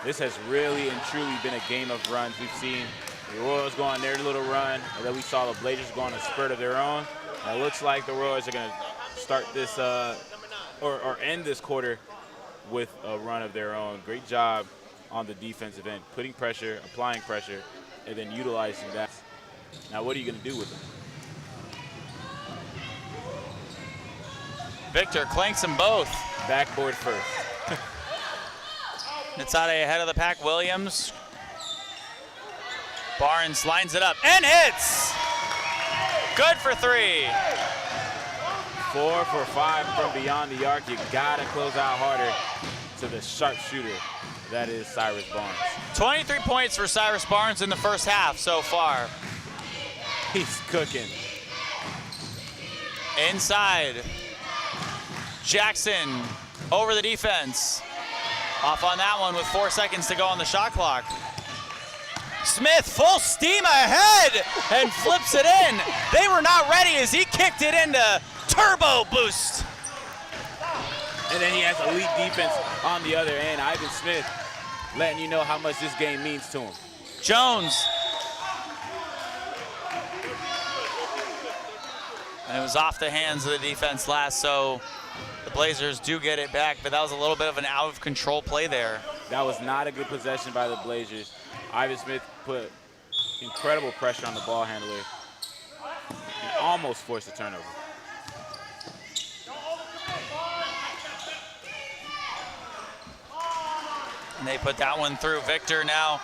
This has really and truly been a game of runs. We've seen the Royals go on their little run, and then we saw the Blazers go on a spurt of their own. And it looks like the Royals are going to start this or end this quarter with a run of their own. Great job on the defensive end, putting pressure, applying pressure, and then utilizing that. Now, what are you going to do with them? Victor clanks them both. Backboard first. Natade ahead of the pack. Williams. Barnes lines it up and hits. Good for 3. 4 for 5 from beyond the arc. You gotta close out harder to the sharpshooter. That is Cyrus Barnes. 23 points for Cyrus Barnes in the first half so far. He's cooking. Inside. Jackson over the defense. Off on that one with 4 seconds to go on the shot clock. Smith full steam ahead and flips it in. They were not ready as he kicked it into turbo boost. And then he has elite defense on the other end. Ivan Smith letting you know how much this game means to him. Jones. And it was off the hands of the defense last, so the Blazers do get it back, but that was a little bit of an out-of-control play there. That was not a good possession by the Blazers. Ivan Smith put incredible pressure on the ball handler and almost forced a turnover. And they put that one through. Victor now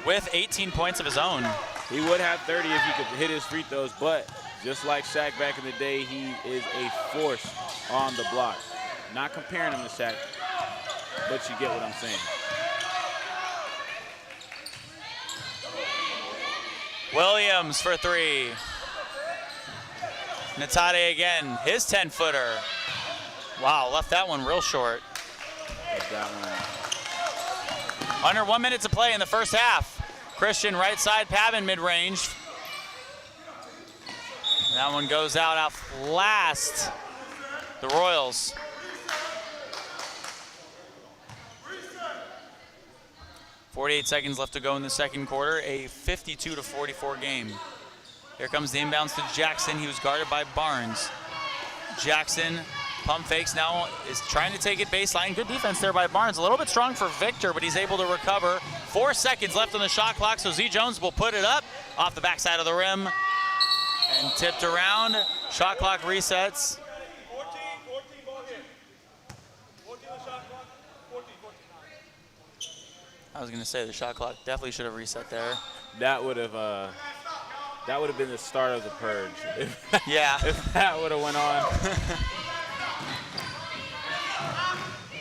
with 18 points of his own. He would have 30 if he could hit his free throws, but just like Shaq back in the day, he is a force on the block. Not comparing him to Shaq, but you get what I'm saying. Williams for three. Natade again, his 10-footer. Wow, left that one real short. That one. Under 1 minute to play in the first half. Christian right side, Pavin mid-range. That one goes out last. The Royals. .48 seconds left to go in the second quarter, a 52-44 game. Here comes the inbounds to Jackson. He was guarded by Barnes. Jackson, pump fakes now, is trying to take it baseline. Good defense there by Barnes. A little bit strong for Victor, but he's able to recover. 4 seconds left on the shot clock, so Z Jones will put it up off the backside of the rim and tipped around. Shot clock resets. 14 ball hit. 14 on the shot clock. 14. I was going to say the shot clock definitely should have reset there. That would have been the start of the purge. Yeah. If that would have went on.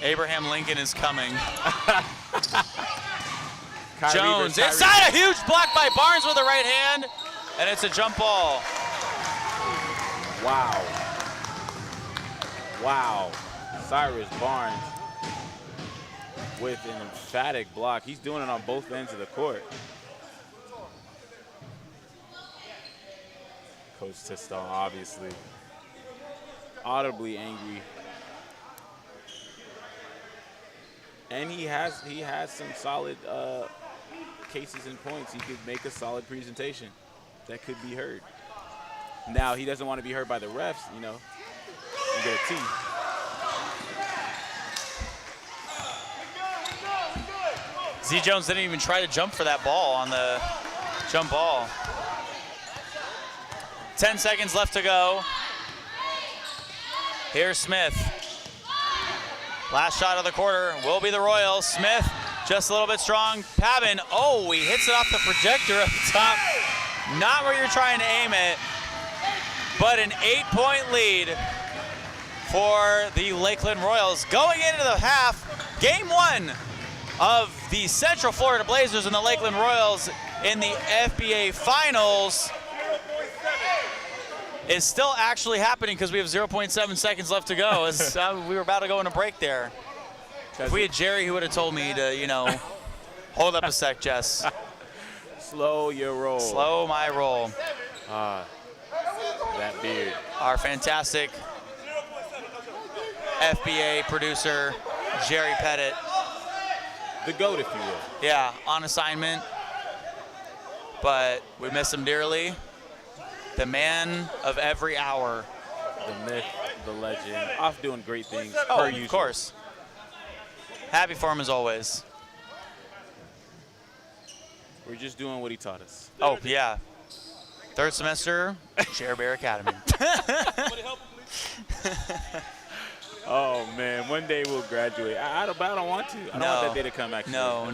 Abraham Lincoln is coming. Kyrie Jones versus inside, a huge block by Barnes with the right hand, and it's a jump ball. Wow. Wow. Cyrus Barnes with an emphatic block. He's doing it on both ends of the court. Coach Tiston, obviously, audibly angry. And he has some solid cases and points. He could make a solid presentation that could be heard. Now, he doesn't want to be heard by the refs, you know, and get a T. Z Jones didn't even try to jump for that ball on the jump ball. 10 seconds left to go. Here's Smith. Last shot of the quarter will be the Royals. Smith just a little bit strong. Pavin, oh, he hits it off the projector up top. Not where you're trying to aim it, but an 8-point lead for the Lakeland Royals. Going into the half, game one of the Central Florida Blazers and the Lakeland Royals in the FBA Finals is still actually happening because we have 0.7 seconds left to go. As, we were about to go on a break there. If we had Jerry, he would have told me to, you know, hold up a sec, Jess. Slow your roll. Slow my roll. That beard. Our fantastic FBA producer, Jerry Pettit. The GOAT, if you will. Yeah, on assignment, but we miss him dearly. The man of every hour. The myth, the legend. Off doing great things. Oh, per of usual. course. Happy for him as always. We're just doing what he taught us. Oh, yeah. Third semester, Cher Bear Academy. Oh, man. One day we'll graduate. I don't want to. I don't want that day to come, actually. No.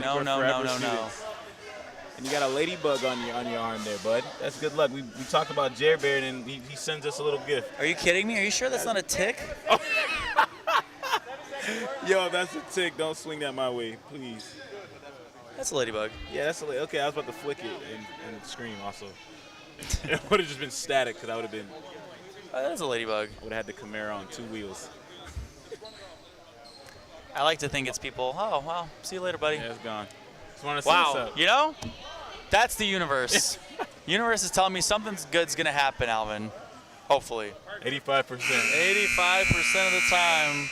And you got a ladybug on your arm there, bud. That's good luck. We talked about Jer Bear, and he sends us a little gift. Are you kidding me? Are you sure that's not a tick? Yo, that's a tick. Don't swing that my way, please. That's a ladybug. Yeah, that's okay. I was about to flick it and scream also. It would have just been static because I would have been. That's a ladybug. I would have had the Camaro on 2 wheels. I like to think it's people. Oh, well, see you later, buddy. Yeah, it's gone. Just wanted to say what's Wow, up. you know, that's the universe. Universe is telling me something's good's gonna happen, Alvin. Hopefully. 85%. 85% of the time,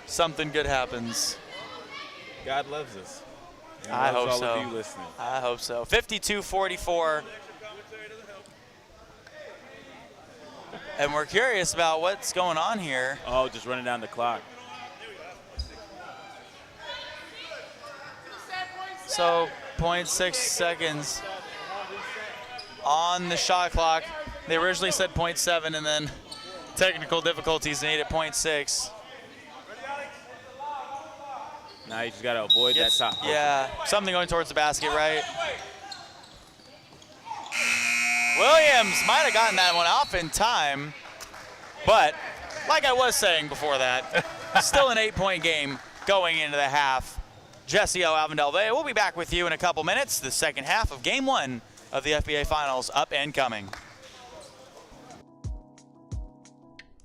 something good happens. God loves us. And I loves hope all so. of you listening. I hope so. 52-44. And we're curious about what's going on here. Oh, just running down the clock. So 0.6 seconds on the shot clock. They originally said 0.7 and then technical difficulties made it 0.6. Now you just got to avoid that top. Yeah, something going towards the basket, right? Williams might have gotten that one off in time, but like I was saying before that, still an 8-point game. going into the half. Jesse Alvin-Delvey, we'll be back with you in a couple minutes. The second half of Game 1 of the FBA Finals up and coming.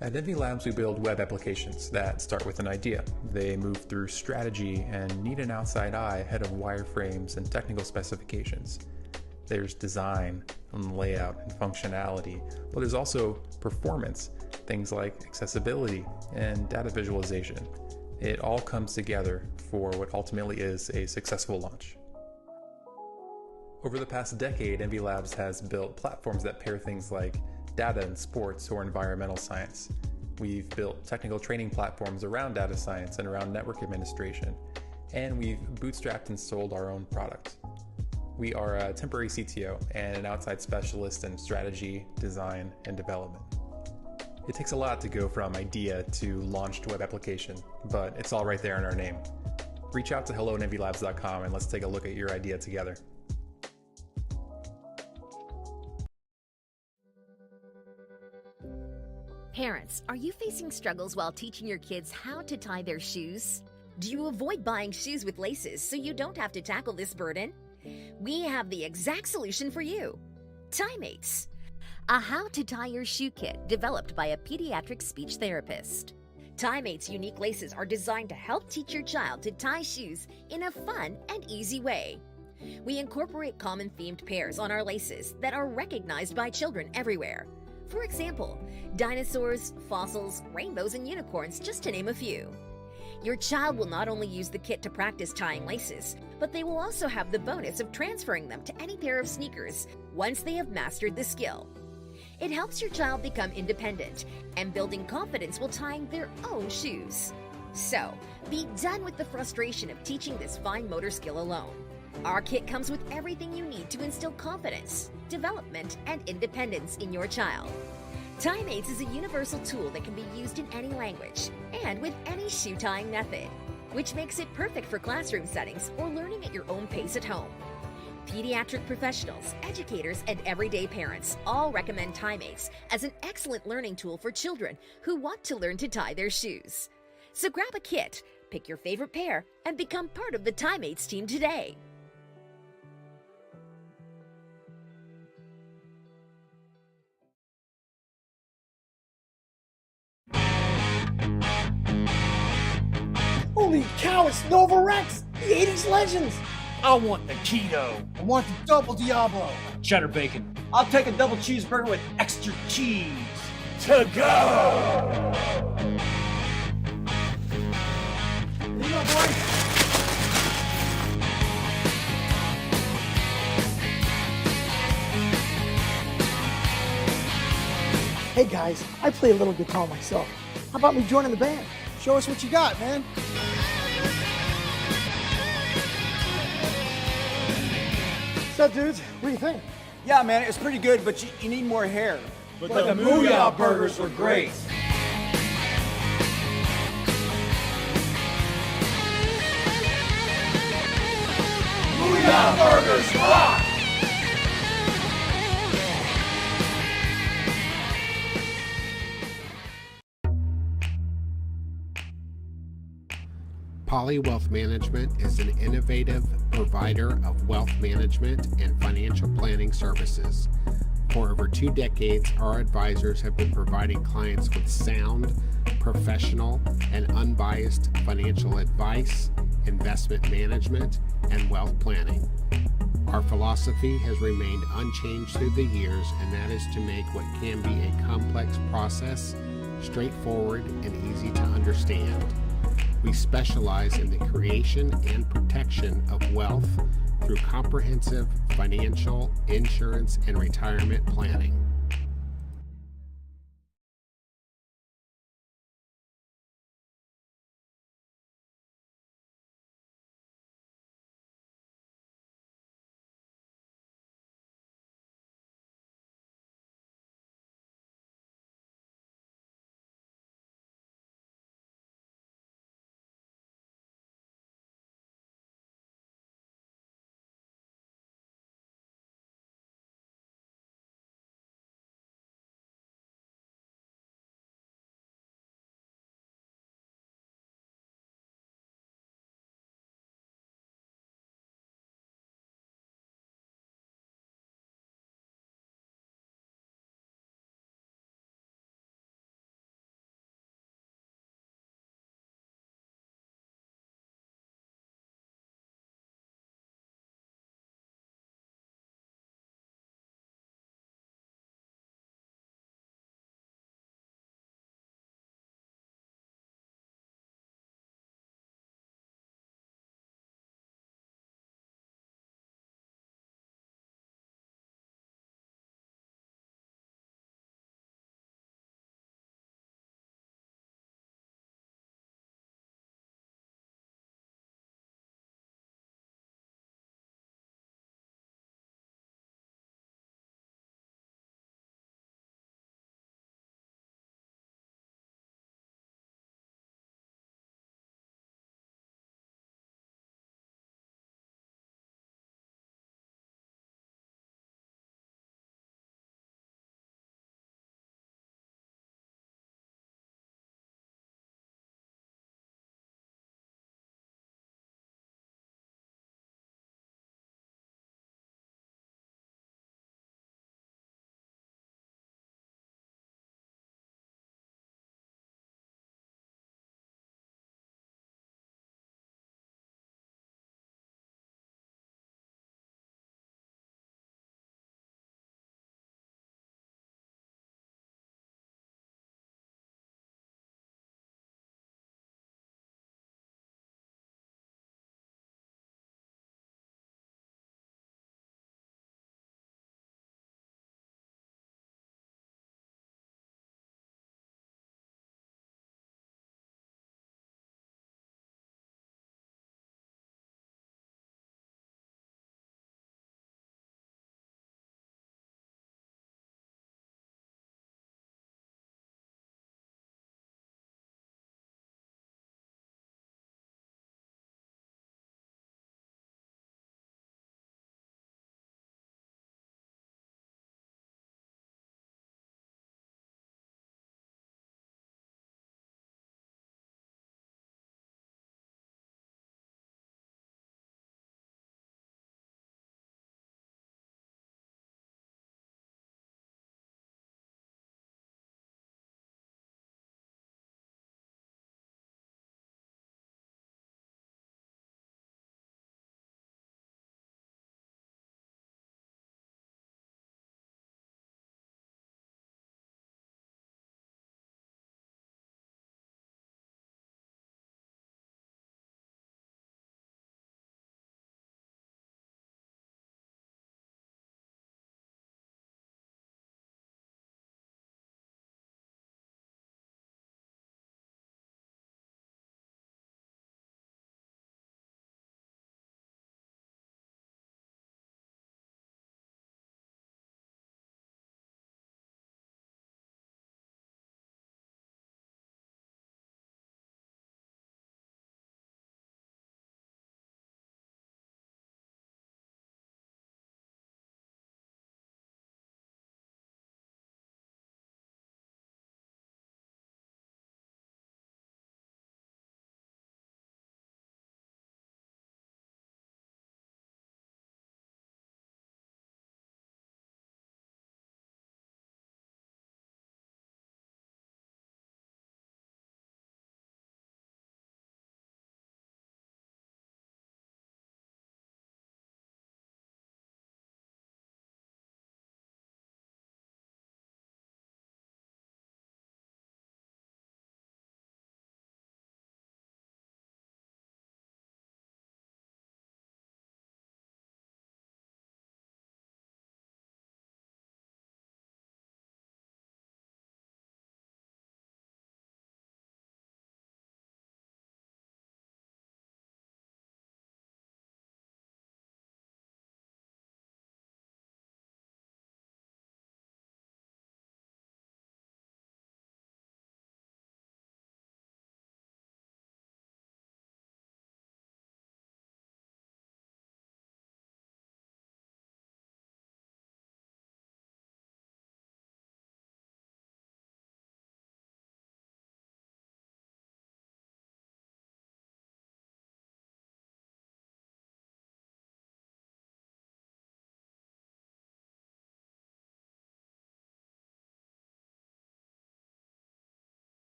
At Envy Labs, we build web applications that start with an idea. They move through strategy and need an outside eye ahead of wireframes and technical specifications. There's design and layout and functionality, but there's also performance, things like accessibility and data visualization. It all comes together for what ultimately is a successful launch. Over the past decade, Envy Labs has built platforms that pair things like data and sports or environmental science. We've built technical training platforms around data science and around network administration, and we've bootstrapped and sold our own product. We are a temporary CTO and an outside specialist in strategy, design, and development. It takes a lot to go from idea to launched web application, but it's all right there in our name. Reach out to hello@envylabs.com and let's take a look at your idea together. Parents, are you facing struggles while teaching your kids how to tie their shoes? Do you avoid buying shoes with laces so you don't have to tackle this burden? We have the exact solution for you. TieMates, a how to tie your shoe kit developed by a pediatric speech therapist. TieMates' unique laces are designed to help teach your child to tie shoes in a fun and easy way. We incorporate common themed pairs on our laces that are recognized by children everywhere. For example, dinosaurs, fossils, rainbows, and unicorns, just to name a few. Your child will not only use the kit to practice tying laces, but they will also have the bonus of transferring them to any pair of sneakers once they have mastered the skill. It helps your child become independent and building confidence while tying their own shoes. So, be done with the frustration of teaching this fine motor skill alone. Our kit comes with everything you need to instill confidence, development, and independence in your child. TieMates is a universal tool that can be used in any language and with any shoe tying method, which makes it perfect for classroom settings or learning at your own pace at home. Pediatric professionals, educators, and everyday parents all recommend TieMates as an excellent learning tool for children who want to learn to tie their shoes. So grab a kit, pick your favorite pair, and become part of the TieMates team today. Holy cow, it's Nova Rex, the 80s legends. I want the keto. I want the double Diablo. Cheddar bacon. I'll take a double cheeseburger with extra cheese. To go! Here you go, boys. Hey guys, I play a little guitar myself. How about me joining the band? Show us what you got, man. What's up, dudes? What do you think? Yeah, man, it's pretty good, but you need more hair. But the Booyah burgers were great. Booyah burgers rock! Poly Wealth Management is an innovative provider of wealth management and financial planning services. For over 2 decades, our advisors have been providing clients with sound, professional, and unbiased financial advice, investment management, and wealth planning. Our philosophy has remained unchanged through the years, and that is to make what can be a complex process straightforward and easy to understand. We specialize in the creation and protection of wealth through comprehensive financial, insurance, and retirement planning.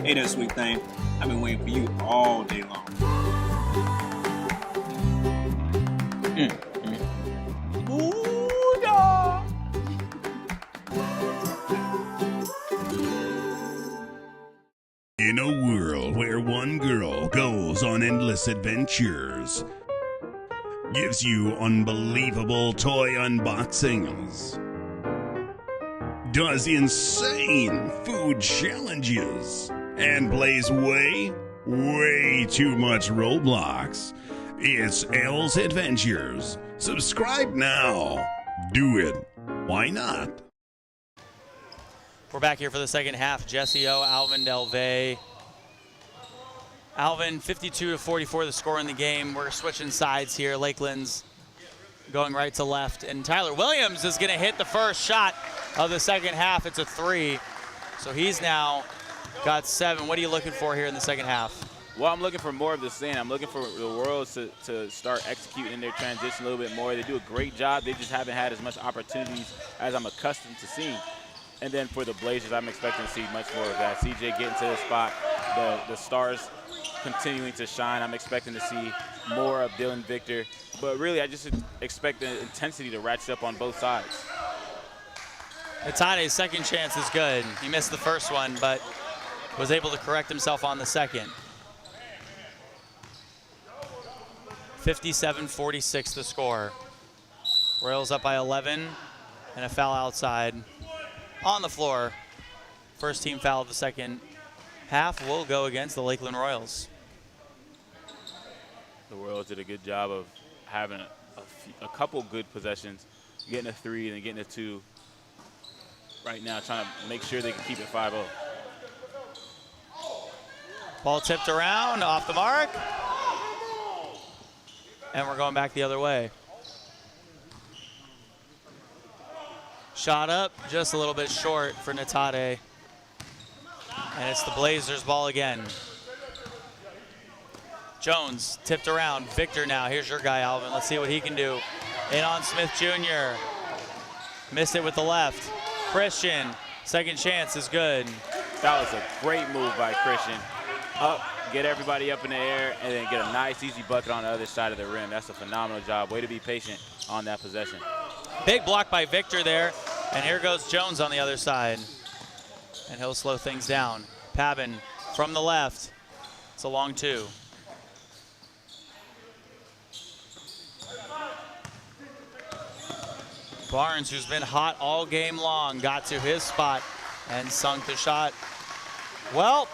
Hey there, sweet thing. I've been waiting for you all day long. Ooh, dog. In a world where one girl goes on endless adventures, gives you unbelievable toy unboxings, does insane food challenges, and plays way too much Roblox, it's Elle's Adventures. Subscribe now. Do it. Why not? We're back here for the second half. Jesse O, Alvin Delvey. Alvin, 52-44 the score in the game. We're switching sides here. Lakeland's going right to left. And Tyler Williams is going to hit the first shot of the second half. It's a 3. So he's now got 7. What are you looking for here in the second half? Well, I'm looking for more of the same. I'm looking for the Royals to start executing their transition a little bit more. They do a great job. They just haven't had as much opportunities as I'm accustomed to seeing. And then for the Blazers, I'm expecting to see much more of that. CJ getting to the spot, the stars continuing to shine. I'm expecting to see more of Dylan Victor. But really, I just expect the intensity to ratchet up on both sides. Atade's second chance is good. He missed the first one, but was able to correct himself on the second. 57-46 the score. Royals up by 11 and a foul outside on the floor. First team foul of the second half will go against the Lakeland Royals. The Royals did a good job of having a couple good possessions, getting a 3 and then getting a 2. Right now, trying to make sure they can keep it 5-0. Ball tipped around, off the mark. And we're going back the other way. Shot up, just a little bit short for Natade. And it's the Blazers' ball again. Jones tipped around. Victor now. Here's your guy, Alvin. Let's see what he can do. In on Smith Jr. Missed it with the left. Christian, second chance is good. That was a great move by Christian. Up, get everybody up in the air, and then get a nice, easy bucket on the other side of the rim. That's a phenomenal job. Way to be patient on that possession. Big block by Victor there. And here goes Jones on the other side. And he'll slow things down. Pabin from the left. It's a long 2. Barnes, who's been hot all game long, got to his spot and sunk the shot. Well,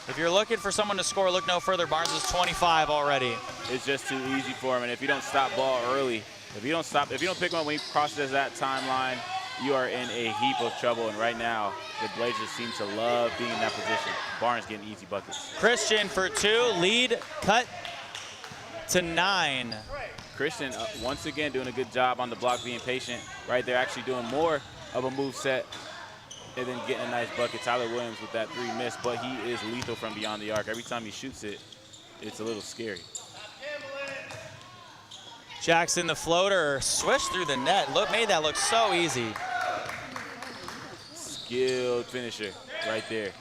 if you're looking for someone to score, look no further. Barnes is 25 already. It's just too easy for him, and if you don't stop ball early, if you don't pick him up when he crosses that timeline, you are in a heap of trouble. And right now, the Blazers seem to love being in that position. Barnes getting easy buckets. Christian for 2, lead cut to 9. Christian, once again, doing a good job on the block, being patient. Right there, actually doing more of a move set and then getting a nice bucket. Tyler Williams with that 3 miss, but he is lethal from beyond the arc. Every time he shoots it, it's a little scary. Jackson, the floater, swished through the net. Made that look so easy. Skilled finisher right there.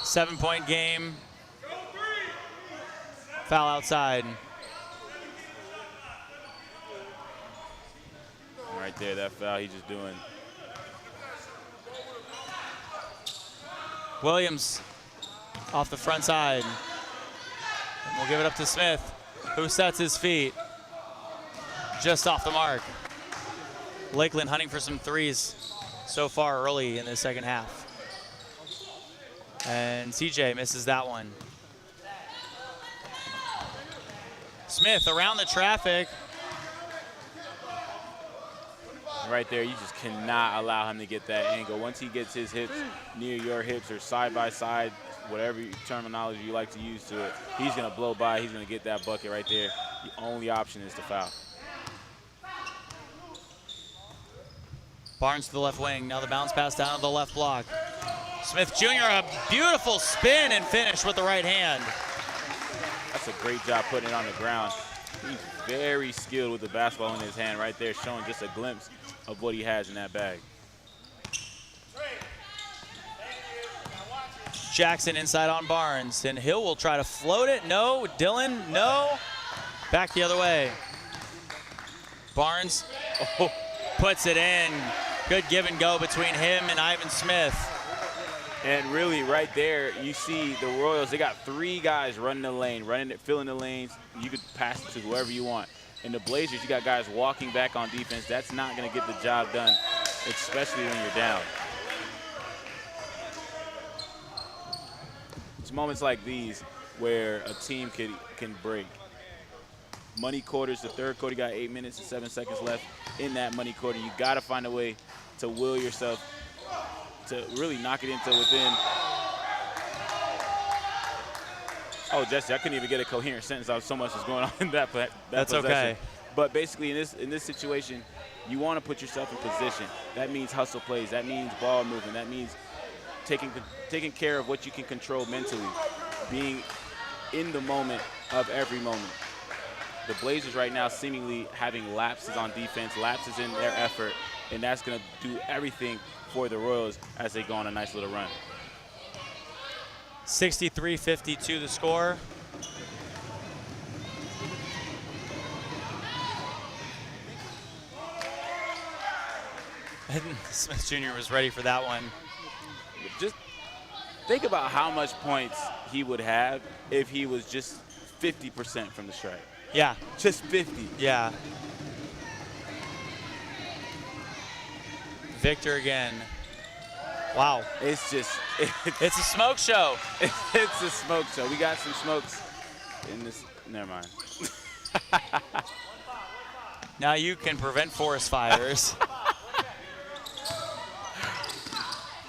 7-point game. Foul outside. Right there, that foul he's just doing. Williams off the front side. And we'll give it up to Smith, who sets his feet just off the mark. Lakeland hunting for some 3s so far early in the second half. And CJ misses that one. Smith around the traffic. Right there, you just cannot allow him to get that angle. Once he gets his hips near your hips or side by side, whatever terminology you like to use to it, he's going to blow by. He's going to get that bucket right there. The only option is to foul. Barnes to the left wing. Now the bounce pass down to the left block. Smith Jr. a beautiful spin and finish with the right hand. That's a great job putting it on the ground. He's very skilled with the basketball in his hand right there, showing just a glimpse of what he has in that bag. Jackson inside on Barnes, and Hill will try to float it. No. Dillon, no. Back the other way. Barnes puts it in. Good give and go between him and Ivan Smith. And really, right there, you see the Royals, they got 3 guys running the lane, filling the lanes. You could pass it to whoever you want. And the Blazers, you got guys walking back on defense. That's not going to get the job done, especially when you're down. It's moments like these where a team can break. Money quarters, the third quarter, you got 8 minutes and 7 seconds left in that money quarter. You got to find a way to will yourself to really knock it into within. Oh, Jesse, I couldn't even get a coherent sentence. So much was going on in that That's possession. okay. But basically, in this situation, you want to put yourself in position. That means hustle plays. That means ball movement. That means taking care of what you can control mentally, being in the moment of every moment. The Blazers right now seemingly having lapses on defense, lapses in their effort, and that's going to do everything for the Royals as they go on a nice little run. 63-52 the score. Smith Jr. was ready for that one. Just think about how much points he would have if he was just 50% from the stripe. Yeah. Just 50. Yeah. Victor again. Wow. It's just... It's a smoke show. It's a smoke show. We got some smokes in this... Never mind. Now you can prevent forest fires.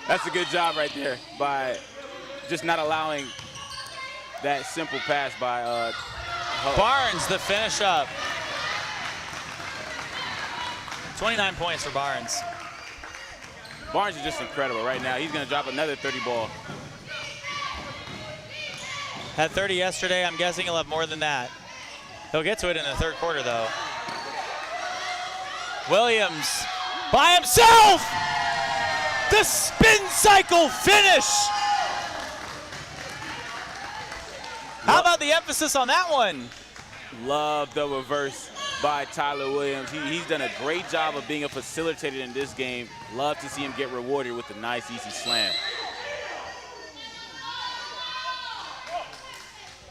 That's a good job right there by just not allowing that simple pass by Barnes, the finish up. 29 points for Barnes. Barnes is just incredible right now. He's going to drop another 30 ball. Had 30 yesterday. I'm guessing he'll have more than that. He'll get to it in the third quarter, though. Williams by himself! The spin cycle finish! How about the emphasis on that one? Love the reverse by Tyler Williams. He's done a great job of being a facilitator in this game. Love to see him get rewarded with a nice, easy slam.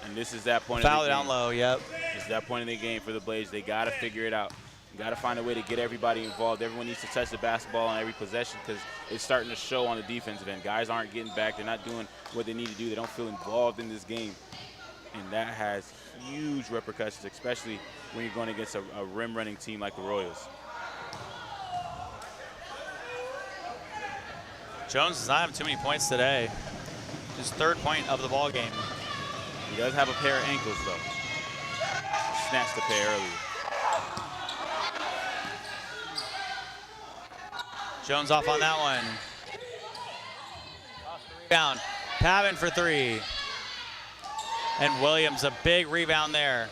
And this is that point Foul of the game. down low, yep. This is that point in the game for the Blazers. They got to figure it out. You got to find a way to get everybody involved. Everyone needs to touch the basketball on every possession because it's starting to show on the defensive end. Guys aren't getting back. They're not doing what they need to do. They don't feel involved in this game. And that has huge repercussions, especially when you're going against a rim-running team like the Royals. Jones does not have too many points today. His third point of the ball game. He does have a pair of ankles, though. Snatched the pair earlier. Jones off on that one. Rebound. Pavin for 3. And Williams, a big rebound there.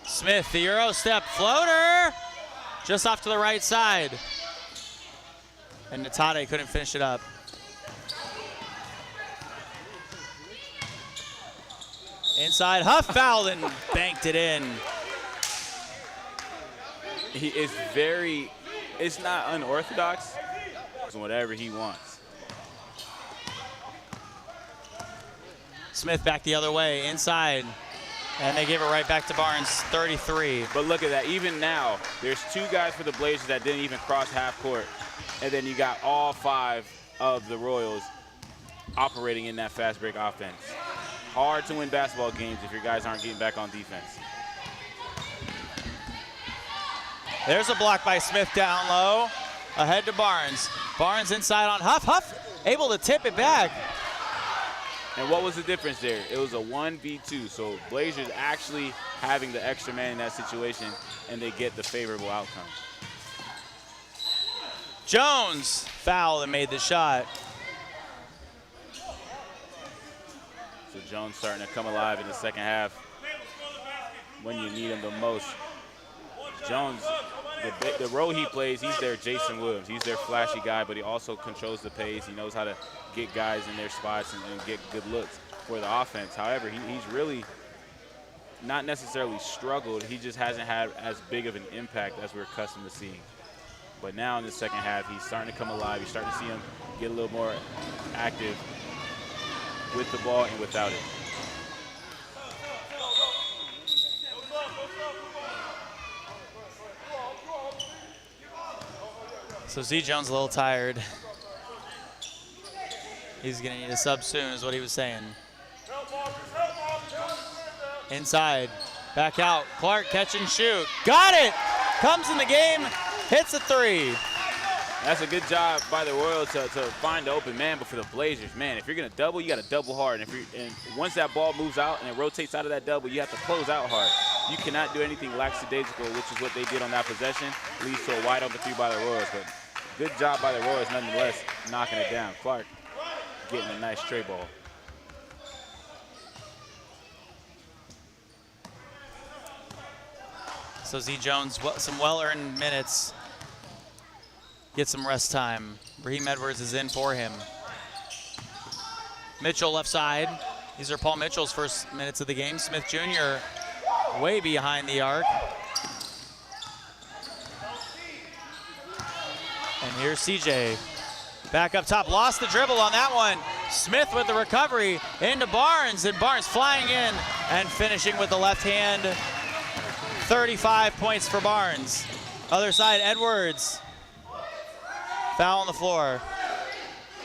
Smith, the Euro step floater. Just off to the right side. And Natade couldn't finish it up. Inside, Huff fouled and banked it in. He is very, it's not unorthodox. It's whatever he wants. Smith back the other way, inside. And they give it right back to Barnes, 33. But look at that, even now, there's 2 guys for the Blazers that didn't even cross half court. And then you got all 5 of the Royals operating in that fast break offense. Hard to win basketball games if your guys aren't getting back on defense. There's a block by Smith down low. Ahead to Barnes. Barnes inside on Huff. Huff able to tip it back. And what was the difference there? It was a 1v2. So Blazers actually having the extra man in that situation, and they get the favorable outcome. Jones fouled and made the shot. So Jones starting to come alive in the second half when you need him the most. Jones the role he plays, he's their Jason Williams. He's their flashy guy, but he also controls the pace. He knows how to get guys in their spots and get good looks for the offense. However, he's really not necessarily struggled. He just hasn't had as big of an impact as we're accustomed to seeing. But now in the second half, he's starting to come alive. You're starting to see him get a little more active with the ball and without it. So Z Jones a little tired. He's going to need a sub soon is what he was saying. Inside, back out. Clark catch and shoot. Got it! Comes in the game, hits a three. That's a good job by the Royals to find the open man, but for the Blazers, man, if you're going to double, you got to double hard. And once that ball moves out and it rotates out of that double, you have to close out hard. You cannot do anything lackadaisical, which is what they did on that possession. Leads to a wide open three by the Royals, but good job by the Royals nonetheless, knocking it down. Clark getting a nice tray ball. So Z Jones, some well-earned minutes. Get some rest time. Raheem Edwards is in for him. Mitchell left side. These are Paul Mitchell's first minutes of the game. Smith Jr. way behind the arc. And here's CJ. Back up top, lost the dribble on that one. Smith with the recovery into Barnes, and Barnes flying in and finishing with the left hand. 35 points for Barnes. Other side, Edwards. Foul on the floor.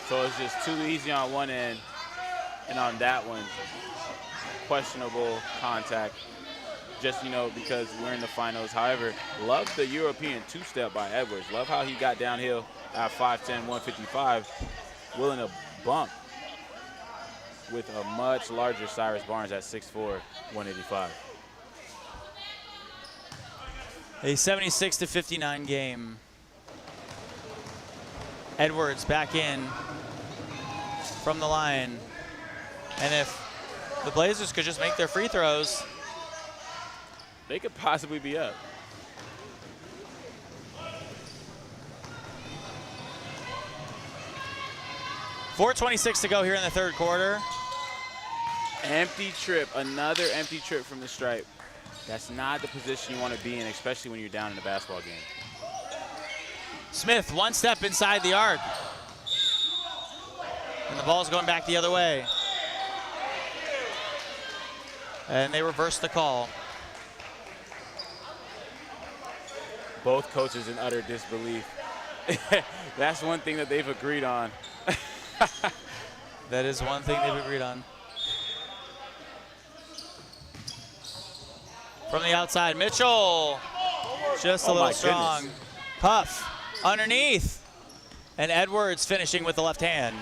So it's just too easy on one end, and on that one, questionable contact. Just, because we're in the finals. However, love the European two-step by Edwards. Love how he got downhill at 5'10", 155, willing to bump with a much larger Cyrus Barnes at 6'4", 185. A 76-59 game. Edwards back in from the line. And if the Blazers could just make their free throws, they could possibly be up. .426 to go here in the third quarter. Empty trip, another empty trip from the stripe. That's not the position you want to be in, especially when you're down in a basketball game. Smith, one step inside the arc. And the ball's going back the other way. And they reverse the call. Both coaches in utter disbelief. That's one thing that they've agreed on. That is one thing they've agreed on. From the outside, Mitchell, just a little strong. Goodness. Puff underneath, and Edwards finishing with the left hand.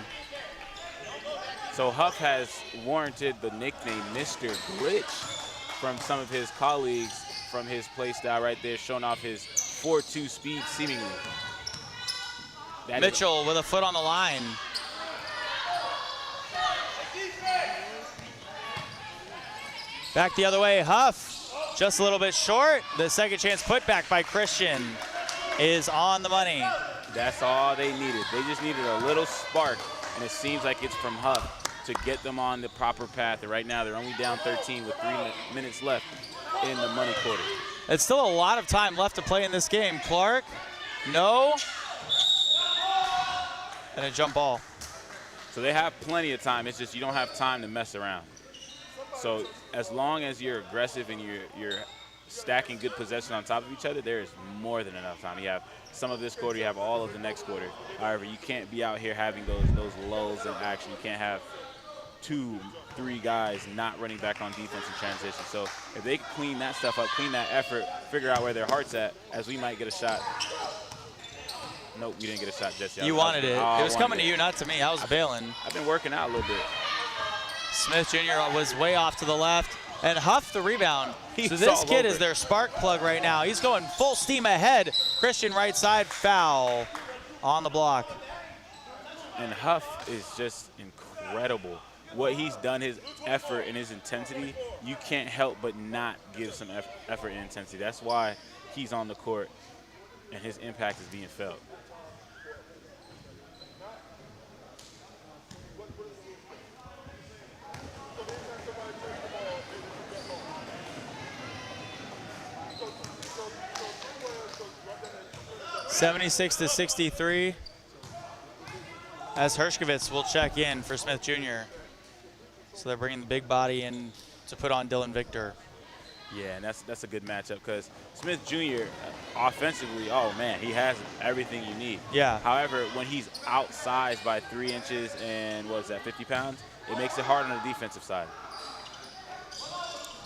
So Huff has warranted the nickname Mr. Glitch from some of his colleagues from his play style right there, showing off his 4.2 speed seemingly. Mitchell with a foot on the line. Back the other way, Huff. Just a little bit short. The second chance putback by Christian is on the money. That's all they needed. They just needed a little spark, and it seems like it's from Huff to get them on the proper path. And right now, they're only down 13 with 3 minutes left in the money quarter. It's still a lot of time left to play in this game. Clark, no. And a jump ball. So they have plenty of time. It's just you don't have time to mess around. So as long as you're aggressive and you're stacking good possessions on top of each other, there is more than enough time. You have some of this quarter, you have all of the next quarter. However, you can't be out here having those lulls in action. You can't have 2, 3 guys not running back on defense in transition. So if they can clean that stuff up, clean that effort, figure out where their heart's at, as we might get a shot. Nope, we didn't get a shot just yet. You wanted it. It was coming to you, not to me. I was bailing. I've been working out a little bit. Smith Jr. was way off to the left, and Huff the rebound. So this kid is their spark plug right now. He's going full steam ahead. Christian right side, foul on the block. And Huff is just incredible. What he's done, his effort and his intensity, you can't help but not give some effort and intensity. That's why he's on the court and his impact is being felt. (76-63) as Hershkovitz will check in for Smith Jr. So they're bringing the big body in to put on Dylan Victor. Yeah, and that's a good matchup because Smith Jr. Offensively, oh man, he has everything you need. Yeah. However, when he's outsized by 3 inches and what is that, 50 pounds, it makes it hard on the defensive side.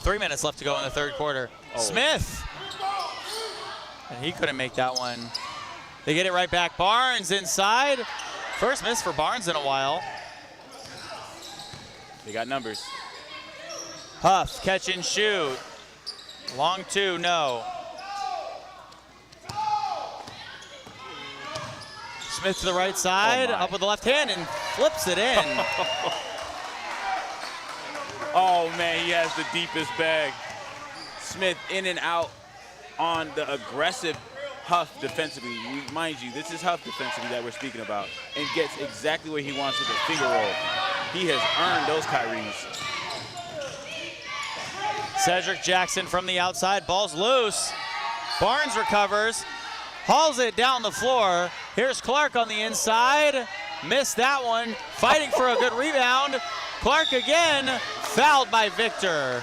3 minutes left to go in the third quarter. Oh. Smith, and he couldn't make that one. They get it right back. Barnes inside. First miss for Barnes in a while. They got numbers. Huff, catch and shoot. Long two, no. Smith to the right side, up with the left hand and flips it in. Oh man, he has the deepest bag. Smith in and out on the aggressive Huff defensively. Mind you, this is Huff defensively that we're speaking about, and gets exactly what he wants with a finger roll. He has earned those Kyries. Cedric Jackson from the outside, ball's loose. Barnes recovers, hauls it down the floor. Here's Clark on the inside, missed that one, fighting for a good rebound. Clark again, fouled by Victor.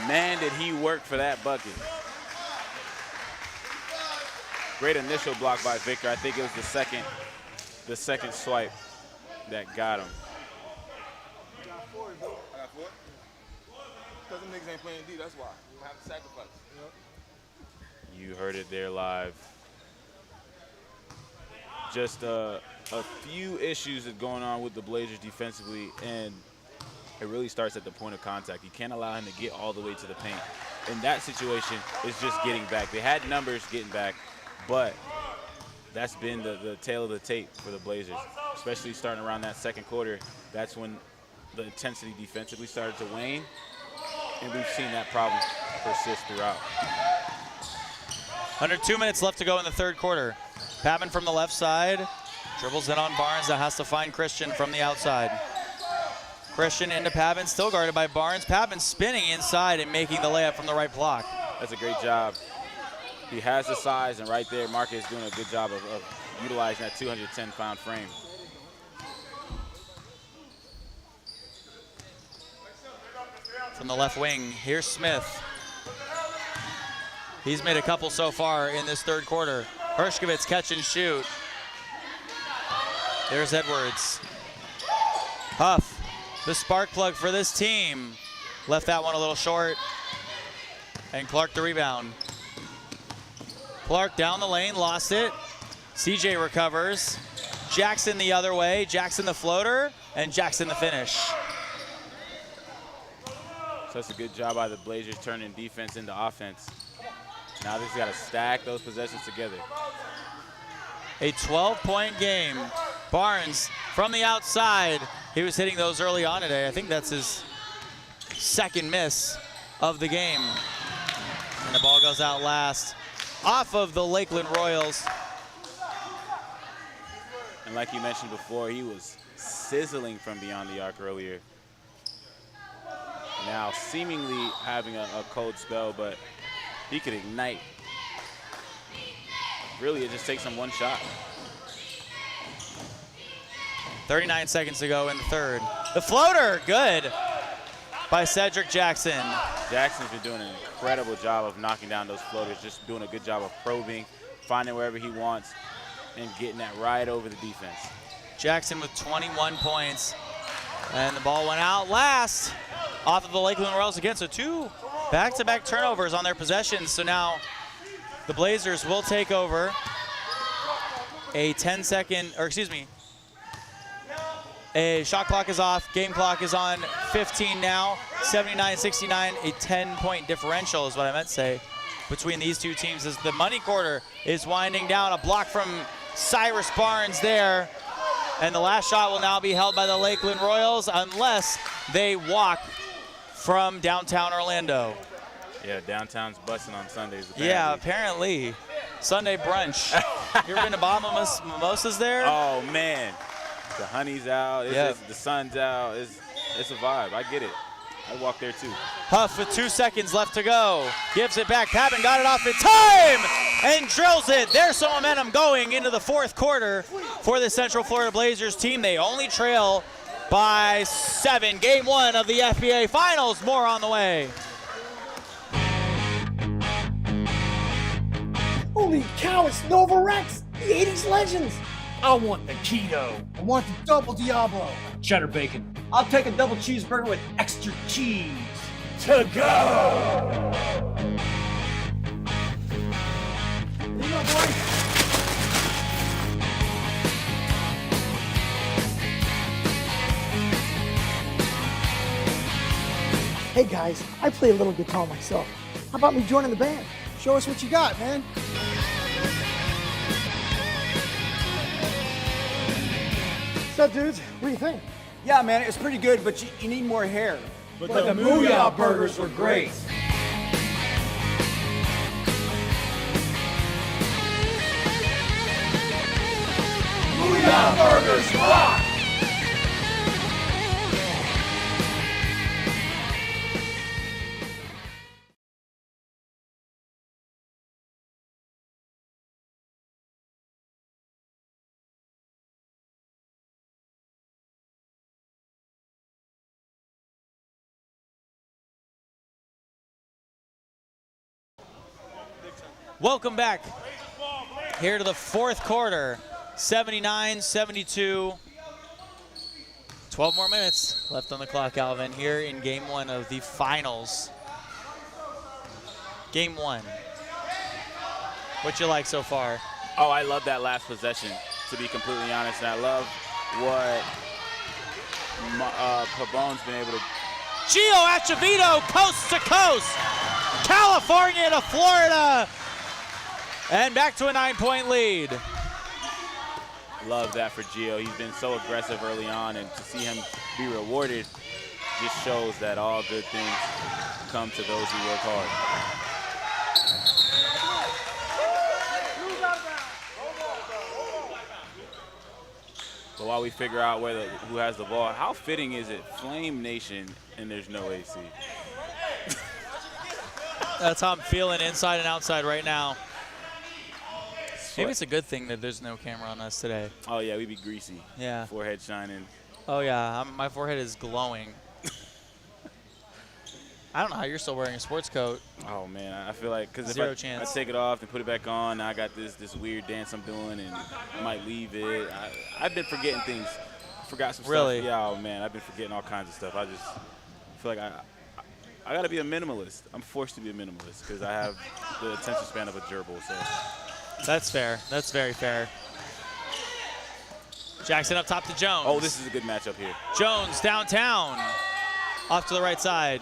Man, did he work for that bucket. Great initial block by Victor. I think it was the second swipe that got him. Because them niggas ain't playing D, that's why. We have to sacrifice. You heard it there live. Just a few issues that are going on with the Blazers defensively, and it really starts at the point of contact. You can't allow him to get all the way to the paint. In that situation, it's just getting back. They had numbers getting back, but that's been the tail of the tape for the Blazers, especially starting around that second quarter. That's when the intensity defensively started to wane, and we've seen that problem persist throughout. Under 2 minutes left to go in the third quarter. Pavin from the left side, dribbles in on Barnes that has to find Christian from the outside. Christian into Pavin, still guarded by Barnes. Pavin spinning inside and making the layup from the right block. That's a great job. He has the size, and right there, Marcus is doing a good job of utilizing that 210-pound frame. From the left wing, here's Smith. He's made a couple so far in this third quarter. Hershkovitz catch and shoot. There's Edwards. Huff, the spark plug for this team. Left that one a little short. And Clark the rebound. Clark down the lane, lost it. CJ recovers. Jackson the other way. Jackson the floater, and Jackson the finish. So that's a good job by the Blazers turning defense into offense. Now they've got to stack those possessions together. A 12-point game. Barnes from the outside. He was hitting those early on today. I think that's his second miss of the game. And the ball goes out last off of the Lakeland Royals. And like you mentioned before, he was sizzling from beyond the arc earlier. Now seemingly having a cold spell, but he could ignite. Really, it just takes him one shot. 39 seconds to go in the third. The floater, good by Cedric Jackson. Jackson's been doing an incredible job of knocking down those floaters, just doing a good job of probing, finding wherever he wants, and getting that right over the defense. Jackson with 21 points. And the ball went out last off of the Lakeland Royals again. So two back-to-back turnovers on their possessions. So now the Blazers will take over. A 10-second, or excuse me, a shot clock is off. Game clock is on 15 now. 79-69, a 10-point differential is what I meant to say between these two teams as the money quarter is winding down. A block from Cyrus Barnes there. And the last shot will now be held by the Lakeland Royals unless they walk from downtown Orlando. Yeah, downtown's busting on Sundays. Apparently. Yeah, apparently. Sunday brunch. You ever been to Bahamas Mimosas there? Oh, man. The honey's out. The sun's out. It's a vibe. I get it. I walk there, too. Huff with 2 seconds left to go. Gives it back. Pappen got it off in time and drills it. There's some momentum going into the fourth quarter for the Central Florida Blazers team. They only trail by 7. Game 1 of the FBA Finals. More on the way. Holy cow, it's Nova Rex, the 80s legends. I want the keto. I want the double Diablo. Cheddar bacon. I'll take a double cheeseburger with extra cheese. To go! Here you go, boy. Hey guys, I play a little guitar myself. How about me joining the band? Show us what you got, man. What's up, dudes? What do you think? Yeah, man, it's pretty good, but you need more hair. But the Mooyah burgers were great. Mooyah burgers rock! Welcome back here to the fourth quarter. 79-72. 12 more minutes left on the clock, Alvin, here in game 1 of the finals. Game 1. What you like so far? Oh, I love that last possession, to be completely honest. And I love what Pabon's been able to. Gio Acevedo, coast to coast. California to Florida. And back to a 9-point lead. Love that for Gio. He's been so aggressive early on, and to see him be rewarded just shows that all good things come to those who work hard. But while we figure out who has the ball, how fitting is it? Flame Nation, and there's no AC. That's how I'm feeling inside and outside right now. Maybe it's a good thing that there's no camera on us today. Oh, yeah, we be greasy. Yeah. Forehead shining. Oh, yeah, my forehead is glowing. I don't know how you're still wearing a sports coat. Oh, man, I feel like because Zero if chance. I take it off and put it back on, now I got this weird dance I'm doing, and I might leave it. I've been forgetting things. Forgot some Really? stuff. Yeah, oh, man, I've been forgetting all kinds of stuff. I just feel like I got to be a minimalist. I'm forced to be a minimalist because I have the attention span of a gerbil, so. That's fair. That's very fair. Jackson up top to Jones. Oh, this is a good matchup here. Jones downtown. Off to the right side.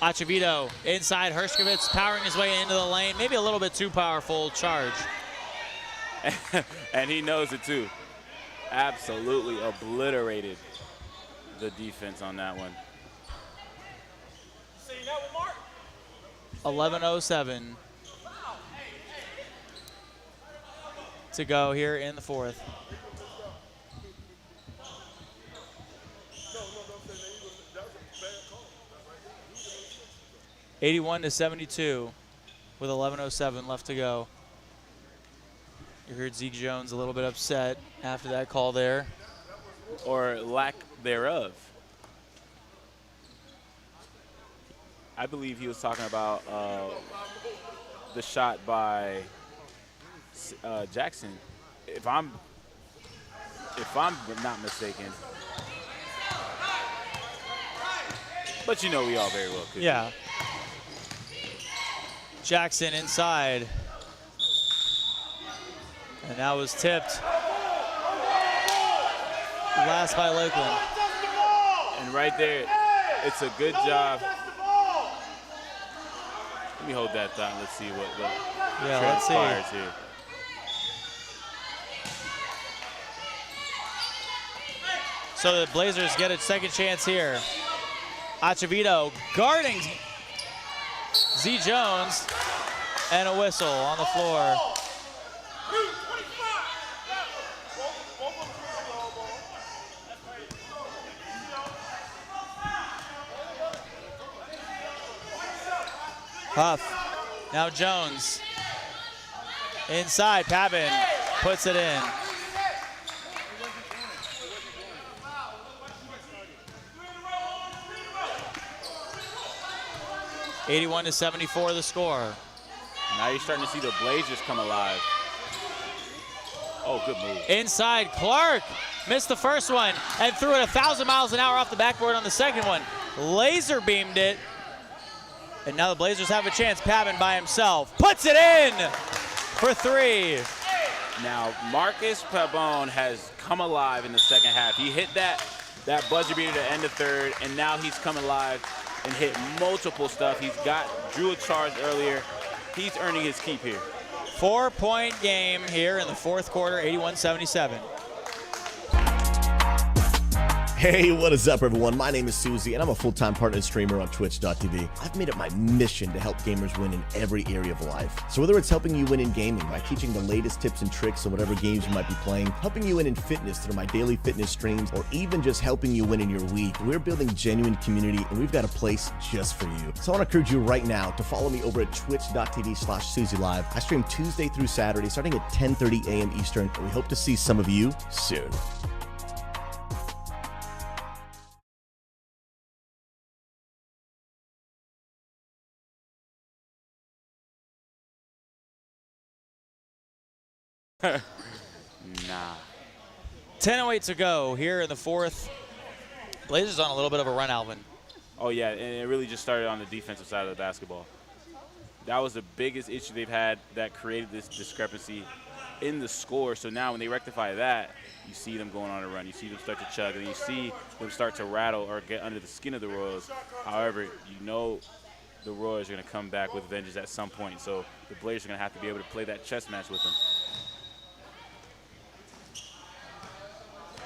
Acevedo inside. Hershkovitz powering his way into the lane. Maybe a little bit too powerful charge. And he knows it too. Absolutely obliterated the defense on that one. 11:07 to go here in the fourth. (81-72) with 11:07 left to go. You heard Zeke Jones a little bit upset after that call there. Or lack thereof. I believe he was talking about the shot by Jackson. If I'm not mistaken. But you know we all very well could. Yeah. Jackson inside. And that was tipped. Last by Lakeland. And right there, it's a good job. Let me hold that thought. Let's see what transpires here. So the Blazers get a second chance here. Acevedo guarding Z Jones, and a whistle on the floor. Huff, now Jones. Inside, Pavin puts it in. (81-74) the score. Now you're starting to see the Blazers come alive. Oh, good move. Inside, Clark missed the first one and threw it 1,000 miles an hour off the backboard on the second one. Laser beamed it. And now the Blazers have a chance. Pavin by himself puts it in for three. Now, Marcus Pabon has come alive in the second half. He hit that buzzer beater at the end of third, and now he's come alive and hit multiple stuff. Drew a charge earlier. He's earning his keep here. 4-point game here in the fourth quarter, 81-77. Hey, what is up, everyone? My name is Susie, and I'm a full-time partner streamer on Twitch.tv. I've made it my mission to help gamers win in every area of life. So whether it's helping you win in gaming by teaching the latest tips and tricks on whatever games you might be playing, helping you win in fitness through my daily fitness streams, or even just helping you win in your week, we're building genuine community, and we've got a place just for you. So I want to encourage you right now to follow me over at twitch.tv/SusieLive. I stream Tuesday through Saturday, starting at 10:30 a.m. Eastern, and we hope to see some of you soon. Nah. 10:08 to go here in the fourth. Blazers on a little bit of a run, Alvin. Oh, yeah, and it really just started on the defensive side of the basketball. That was the biggest issue they've had that created this discrepancy in the score. So now when they rectify that, you see them going on a run. You see them start to chug, and you see them start to rattle or get under the skin of the Royals. However, you know the Royals are going to come back with vengeance at some point. So the Blazers are going to have to be able to play that chess match with them.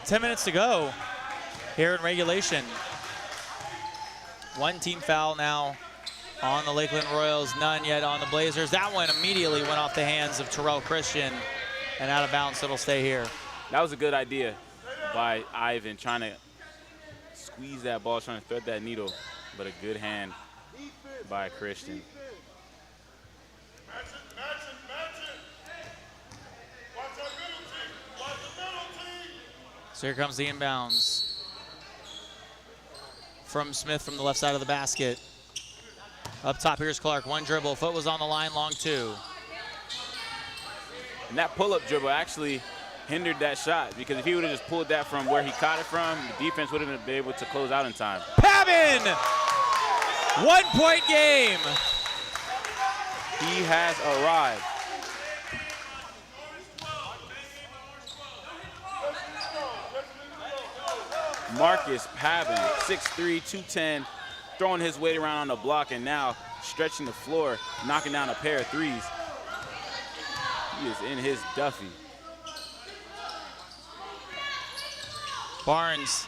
10 minutes to go here in regulation. One team foul now on the Lakeland Royals, none yet on the Blazers. That one immediately went off the hands of Terrell Christian and out of bounds, so it'll stay here. That was a good idea by Ivan, trying to squeeze that ball, trying to thread that needle, but a good hand by Christian. So here comes the inbounds from Smith from the left side of the basket. Up top, here's Clark. One dribble. Foot was on the line, long two. And that pull-up dribble actually hindered that shot, because if he would have just pulled that from where he caught it from, the defense wouldn't have been able to close out in time. Pavin! 1-point game. He has arrived. Marcus Pavin, 6'3", 210, throwing his weight around on the block, and now stretching the floor, knocking down a pair of threes. He is in his Duffy. Barnes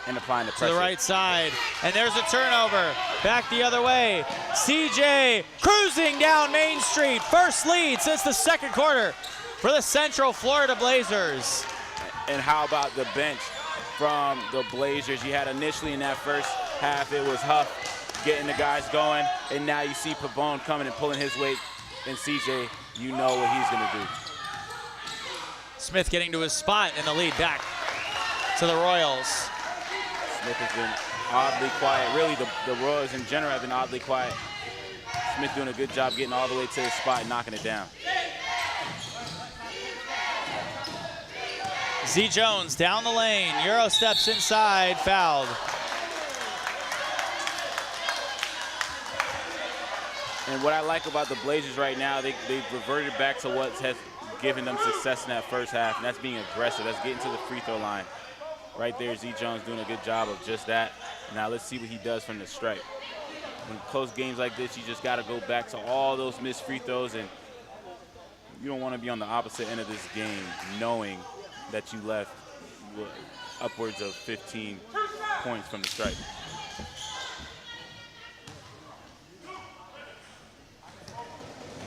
and applying the pressure. To the right side, and there's a turnover. Back the other way. CJ cruising down Main Street. First lead since the second quarter for the Central Florida Blazers. And how about the bench from the Blazers? You had initially in that first half, it was Huff getting the guys going, and now you see Pabon coming and pulling his weight, and CJ, you know what he's gonna do. Smith getting to his spot in the lead, back to the Royals. Smith has been oddly quiet. Really, the Royals in general have been oddly quiet. Smith doing a good job getting all the way to his spot and knocking it down. Z Jones down the lane. Euro steps inside, fouled. And what I like about the Blazers right now, they've reverted back to what has given them success in that first half, and that's being aggressive. That's getting to the free throw line. Right there, Z Jones doing a good job of just that. Now let's see what he does from the stripe. In close games like this, you just got to go back to all those missed free throws, and you don't want to be on the opposite end of this game knowing that you left upwards of 15 points from the stripe.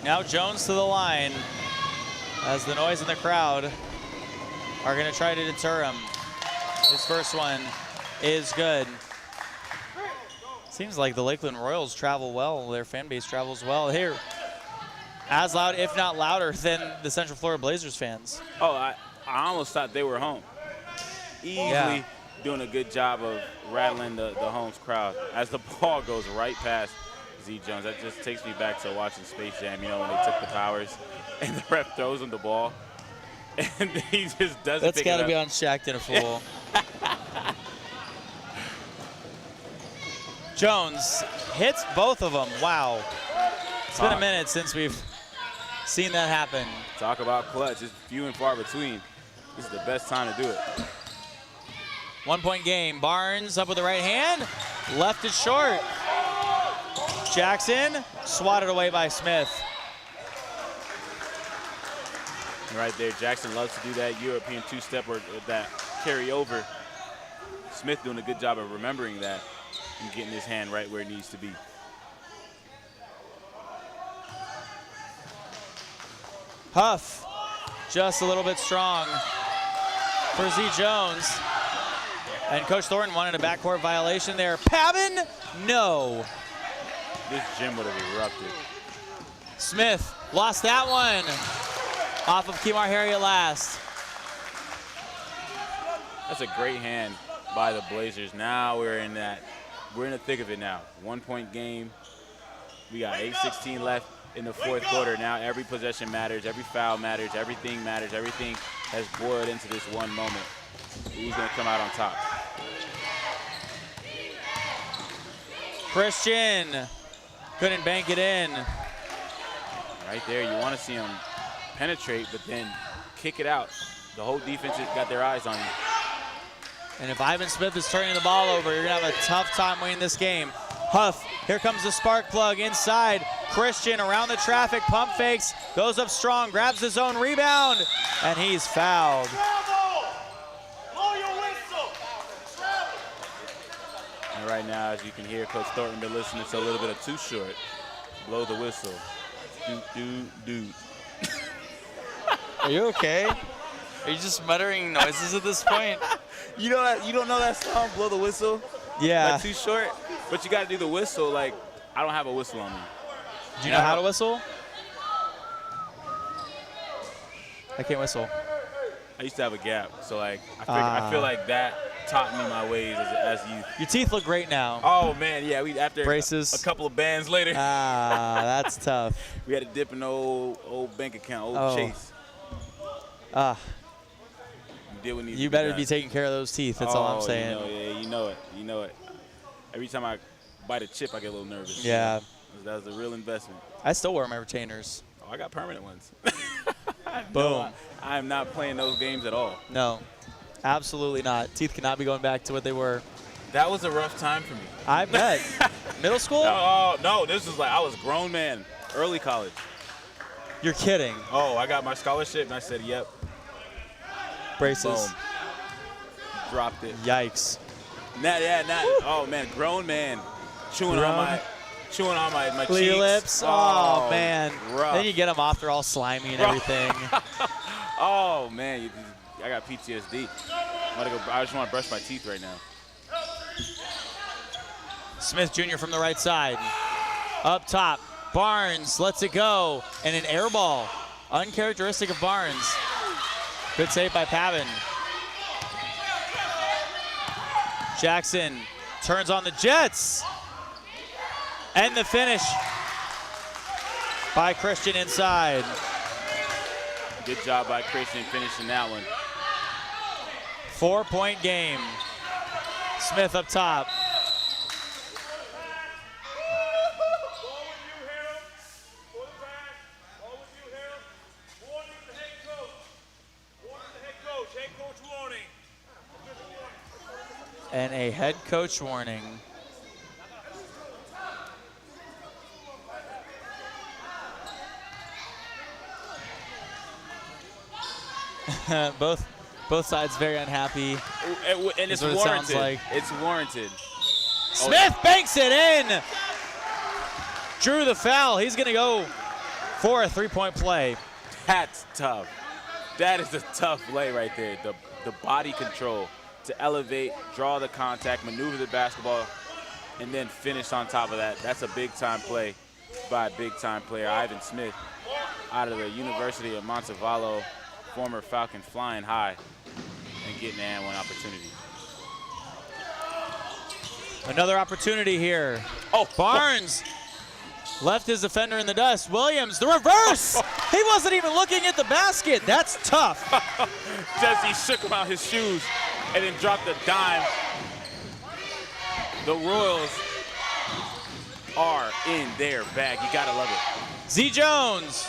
Now Jones to the line as the noise in the crowd are going to try to deter him. His first one is good. Seems like the Lakeland Royals travel well. Their fan base travels well here. As loud, if not louder, than the Central Florida Blazers fans. Oh, I almost thought they were home. Easily doing a good job of rattling the Holmes crowd as the ball goes right past Z Jones. That just takes me back to watching Space Jam, you know, when they took the powers and the ref throws him the ball and he just doesn't pick it up. That's got to be on Shaqtin' a Fool. Jones hits both of them. Wow. It's been a minute since we've seen that happen. Talk about clutch. It's few and far between. This is the best time to do it. 1 point game. Barnes up with the right hand. Left it short. Jackson swatted away by Smith. Right there, Jackson loves to do that European two-step or that carry over. Smith doing a good job of remembering that and getting his hand right where it needs to be. Huff, just a little bit strong for Z Jones. And Coach Thornton wanted a backcourt violation there. Pavin, no. This gym would have erupted. Smith lost that one off of Kemar Harriet last. That's a great hand by the Blazers. Now we're in the thick of it now. 1 point game. We got 8:16 left in the fourth quarter. Now every possession matters, every foul matters, everything matters. Everything has boiled into this one moment. Who's going to come out on top? Christian couldn't bank it in. Right there, you want to see him penetrate, but then kick it out. The whole defense has got their eyes on you. And if Ivan Smith is turning the ball over, you're going to have a tough time winning this game. Huff, here comes the spark plug inside. Christian around the traffic, pump fakes, goes up strong, grabs his own rebound, and he's fouled. And right now, as you can hear, Coach Thornton been listening to a little bit of Too Short. Blow the whistle. Dude. Are you okay? Are you just muttering noises at this point? You know that, you don't know that song, Blow the Whistle? Yeah. Like Too Short? But you got to do the whistle. Like, I don't have a whistle on me. Do you know how to whistle? I can't whistle. I used to have a gap, so like I feel like that taught me my ways as youth. Your teeth look great now. Oh man, yeah. We after braces. A couple of bands later. That's tough. We had to dip in the old bank account, Chase. You better be taking care of those teeth. That's all I'm saying. You know it. Every time I bite a chip, I get a little nervous. Yeah. That was a real investment. I still wear my retainers. Oh, I got permanent ones. Boom. No, I am not playing those games at all. No, absolutely not. Teeth cannot be going back to what they were. That was a rough time for me. I bet. Middle school? No, this was like I was a grown man, early college. You're kidding. Oh, I got my scholarship, and I said, yep. Braces. Boom. Dropped it. Yikes. Oh, man, grown man. Chewing on my Clear cheeks. lips. Oh, man. Rough. Then you get them off. They're all slimy and everything. Oh, man. I got PTSD. I just want to brush my teeth right now. Smith Jr. from the right side. Up top. Barnes lets it go. And an air ball. Uncharacteristic of Barnes. Good save by Pavin. Jackson turns on the Jets. And the finish by Christian inside. Good job by Christian finishing that one. 4-point game. Smith up top. And a head coach warning. Both sides very unhappy. And it's warranted. warranted. Like. It's warranted. Smith banks it in. Drew the foul. He's going to go for a three-point play. That's tough. That is a tough play right there. The body control to elevate, draw the contact, maneuver the basketball, and then finish on top of that. That's a big-time play by a big-time player, Ivan Smith, out of the University of Montevallo, former Falcon, flying high and getting an and one opportunity. Another opportunity here. Oh, Barnes left his defender in the dust. Williams, the reverse. He wasn't even looking at the basket. That's tough. Jesse shook him out his shoes and then dropped a dime. The Royals are in their bag. You gotta love it. Z Jones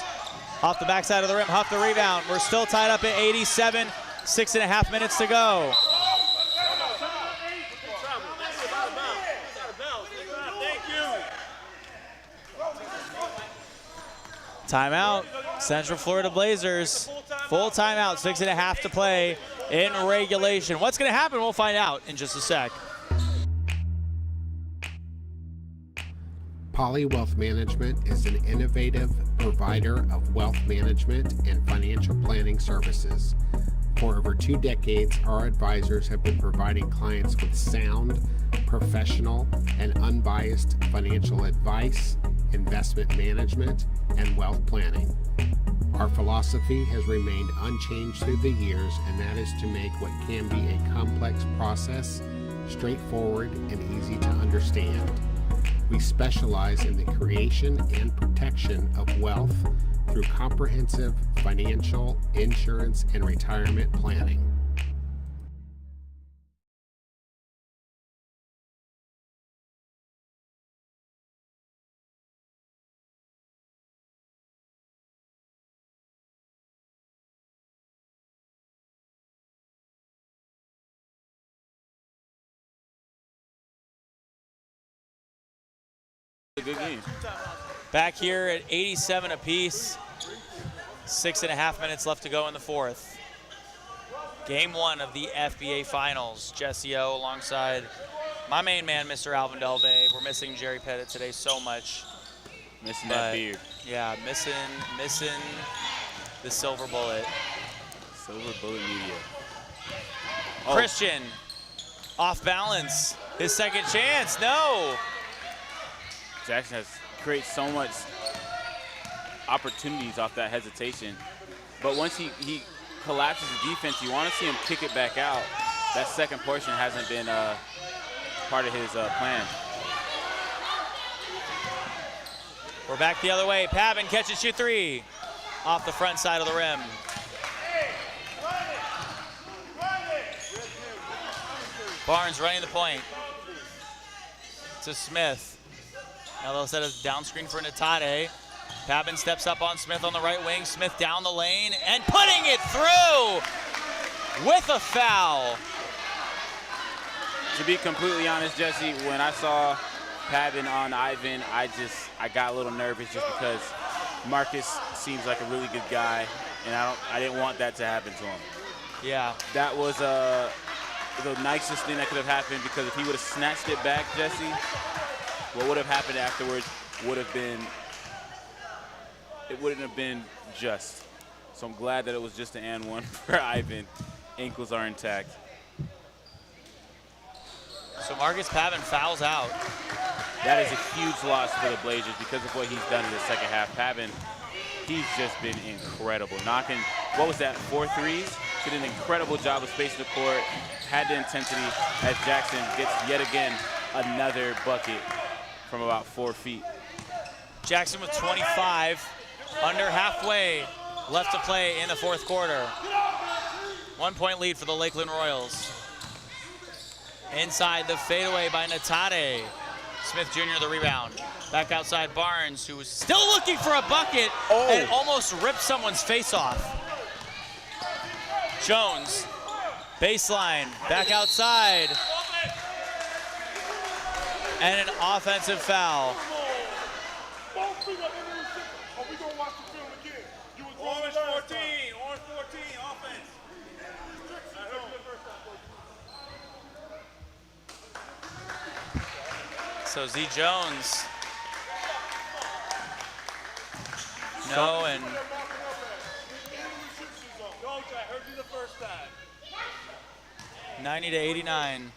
off the backside of the rim, huffed the rebound. We're still tied up at 87, 6.5 minutes to go. Timeout, Central Florida Blazers. Full timeout, 6.5 to play in regulation. What's gonna happen? We'll find out in just a sec. Poly Wealth Management is an innovative provider of wealth management and financial planning services. For over 2 decades, our advisors have been providing clients with sound, professional, and unbiased financial advice, investment management, and wealth planning. Our philosophy has remained unchanged through the years, and that is to make what can be a complex process straightforward and easy to understand. We specialize in the creation and protection of wealth through comprehensive financial, insurance, and retirement planning. Good game. Back here at 87 apiece. 6.5 minutes left to go in the fourth. Game 1 of the FBA Finals. Jesse O alongside my main man, Mr. Alvin Delvey. We're missing Jerry Pettit today so much. Missing that beard. Yeah, missing the silver bullet. Silver bullet media. Oh. Christian, off balance. His second chance, no. Jackson has created so much opportunities off that hesitation. But once he collapses the defense, you want to see him kick it back out. That second portion hasn't been part of his plan. We're back the other way. Pavin catch and shoot 3 off the front side of the rim. Barnes running the point to Smith. Now they'll set a down screen for Natade. Pavin steps up on Smith on the right wing. Smith down the lane and putting it through with a foul. To be completely honest, Jesse, when I saw Pavin on Ivan, I got a little nervous just because Marcus seems like a really good guy, and I didn't want that to happen to him. Yeah. That was the nicest thing that could have happened, because if he would have snatched it back, Jesse, what would have happened afterwards it wouldn't have been just. So I'm glad that it was just an and one for Ivan. Ankles are intact. So Marcus Pavin fouls out. That is a huge loss for the Blazers because of what he's done in the second half. Pavin, he's just been incredible. Knocking, what was that, 4 threes? Did an incredible job of spacing the court, had the intensity as Jackson gets yet again another bucket from about 4 feet. Jackson with 25, under halfway left to play in the fourth quarter. 1 point lead for the Lakeland Royals. Inside the fadeaway by Natade. Smith Jr. the rebound. Back outside Barnes, who was still looking for a bucket and almost ripped someone's face off. Jones, baseline, back outside. And an offensive foul. Orange 14, offense. So Z Jones No, and Coach, I heard you the first time. 90 to 89.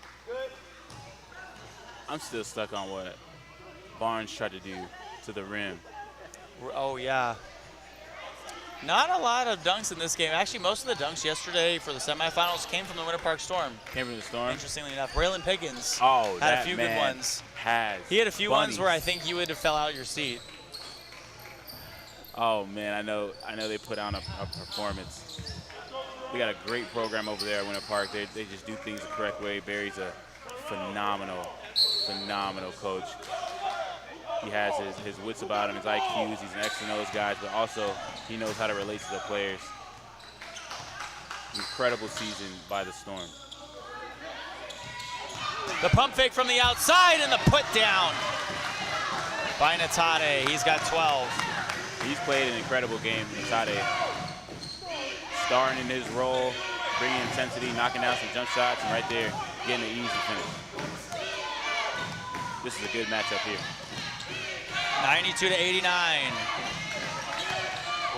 I'm still stuck on what Barnes tried to do to the rim. Oh, yeah. Not a lot of dunks in this game. Actually, most of the dunks yesterday for the semifinals came from the Winter Park Storm. Came from the Storm? Interestingly enough. Braylon Pickens had a few good ones. He had a few ones where I think you would have fell out your seat. Oh, man, I know they put on a performance. We got a great program over there at Winter Park. They just do things the correct way. Barry's a phenomenal coach. He has his wits about him, his IQs. He's an X and O's guy, but also he knows how to relate to the players. Incredible season by the Storm. The pump fake from the outside and the put down by Natade. He's got 12. He's played an incredible game, Natade. Starring in his role, bringing intensity, knocking down some jump shots, and right there, getting an easy finish. This is a good matchup here. 92 to 89.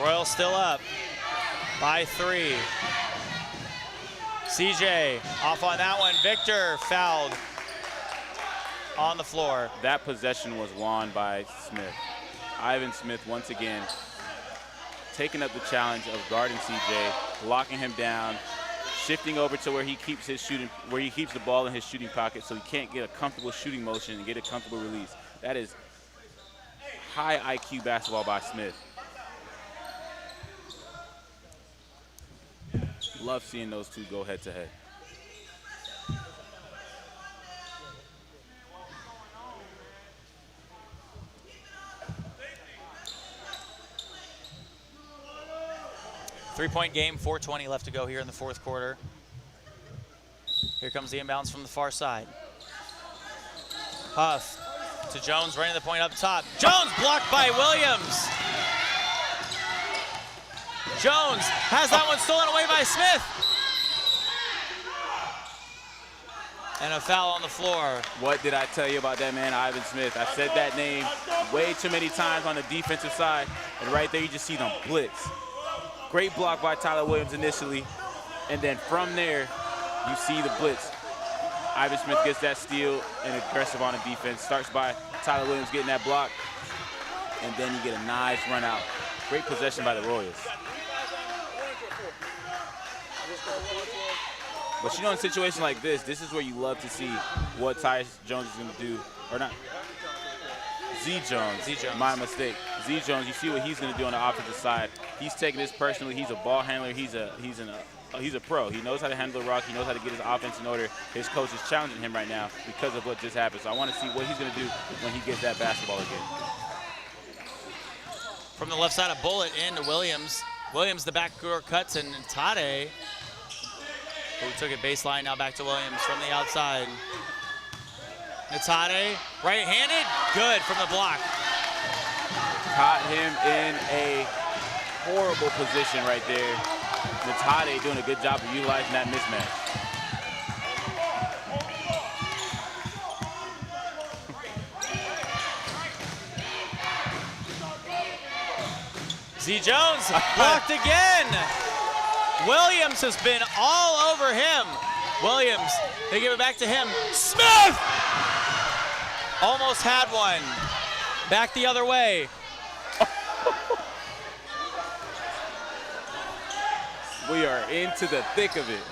Royals still up by 3. CJ off on that one. Victor fouled on the floor. That possession was won by Smith. Ivan Smith once again taking up the challenge of guarding CJ, locking him down, shifting over to where he keeps the ball in his shooting pocket so he can't get a comfortable shooting motion and get a comfortable release. That is high IQ basketball by Smith. Love seeing those two go head to head. Three-point game, 4:20 left to go here in the fourth quarter. Here comes the inbounds from the far side. Huff to Jones, running the point up top. Jones blocked by Williams. Jones has that one stolen away by Smith. And a foul on the floor. What did I tell you about that man, Ivan Smith? I said that name way too many times on the defensive side, and right there you just see them blitz. Great block by Tyler Williams initially, and then from there, you see the blitz. Ivan Smith gets that steal and aggressive on the defense. Starts by Tyler Williams getting that block, and then you get a nice run out. Great possession by the Royals. But you know, in a situation like this is where you love to see what Tyus Jones is going to do, or not. Z Jones, my mistake. Z Jones, you see what he's going to do on the offensive side. He's taking this personally. He's a ball handler. He's a pro. He knows how to handle the rock. He knows how to get his offense in order. His coach is challenging him right now because of what just happened. So I want to see what he's going to do when he gets that basketball again. From the left side, a bullet into Williams. Williams, the backdoor cuts, and Tade, who took it baseline, now back to Williams from the outside. Natade, right-handed, good from the block. Caught him in a horrible position right there. Natade doing a good job of utilizing that mismatch. Z Jones blocked again. Williams has been all over him. Williams, they give it back to him. Smith! Almost had one. Back the other way. We are into the thick of it.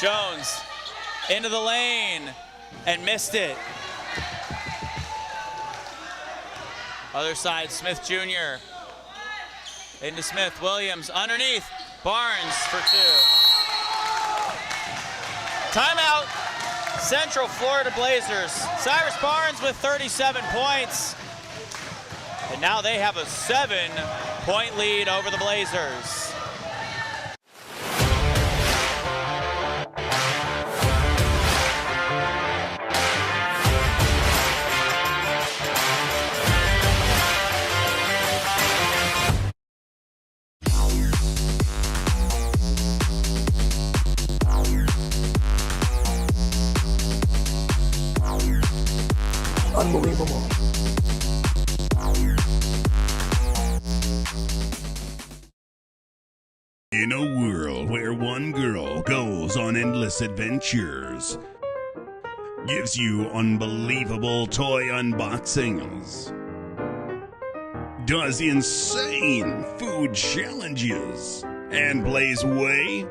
Jones into the lane and missed it. Other side, Smith Jr. Into Smith, Williams underneath, Barnes for 2. Timeout, Central Florida Blazers. Cyrus Barnes with 37 points. And now they have a 7-point lead over the Blazers. Unbelievable. In a world where one girl goes on endless adventures, gives you unbelievable toy unboxings, does insane food challenges, and plays way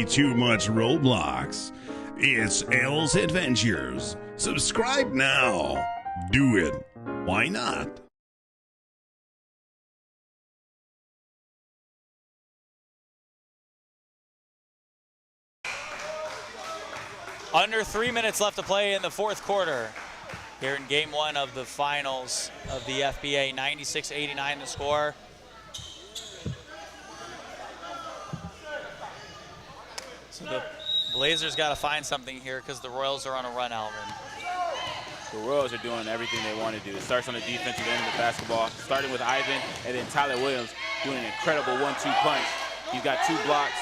too much Roblox, it's Elle's Adventures. Subscribe now. Do it. Why not? Under 3 minutes left to play in the fourth quarter. Here in game one of the finals of the FBA, 96-89 the score. So the Blazers got to find something here because the Royals are on a run, Alvin. The Royals are doing everything they want to do. It starts on the defensive end of the basketball, starting with Ivan, and then Tyler Williams doing an incredible 1-2 punch. He's got 2 blocks.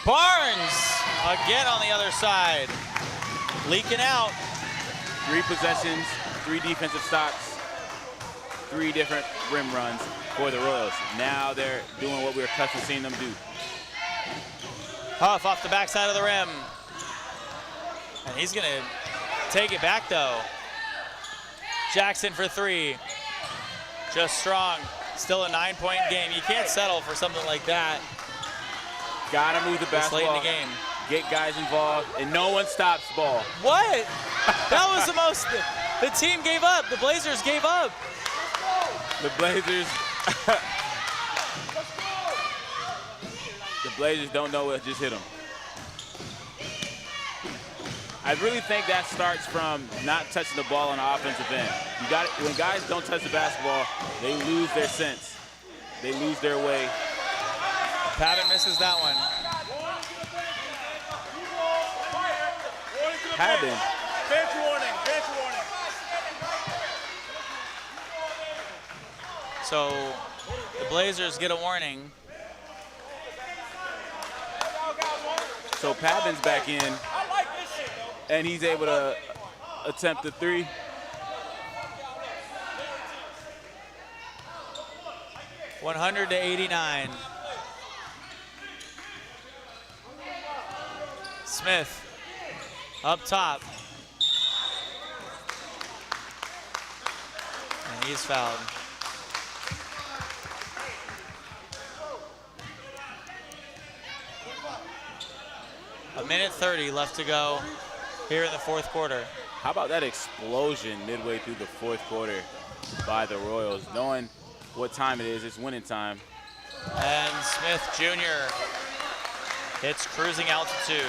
Barnes again on the other side, leaking out. 3 possessions, 3 defensive stops, 3 different rim runs for the Royals. Now they're doing what we're accustomed to seeing them do. Huff off the backside of the rim. And he's gonna take it back though. Jackson for 3. Just strong. Still a 9-point game. You can't settle for something like that. Gotta move the basketball. Late in the game. Get guys involved, and no one stops ball. What? That was the most, the team gave up. The Blazers gave up. The Blazers, the Blazers don't know what just hit them. I really think that starts from not touching the ball on the offensive end. You got when guys don't touch the basketball, they lose their sense. They lose their way. Patton misses that one. Patton. Bench warning, bench warning. So the Blazers get a warning. So Patton's back in, and he's able to attempt the 3. $100-89. Smith up top. And he's fouled. A minute 30 left to go here in the fourth quarter. How about that explosion midway through the fourth quarter by the Royals, knowing what time it is, it's winning time. And Smith Jr. hits cruising altitude.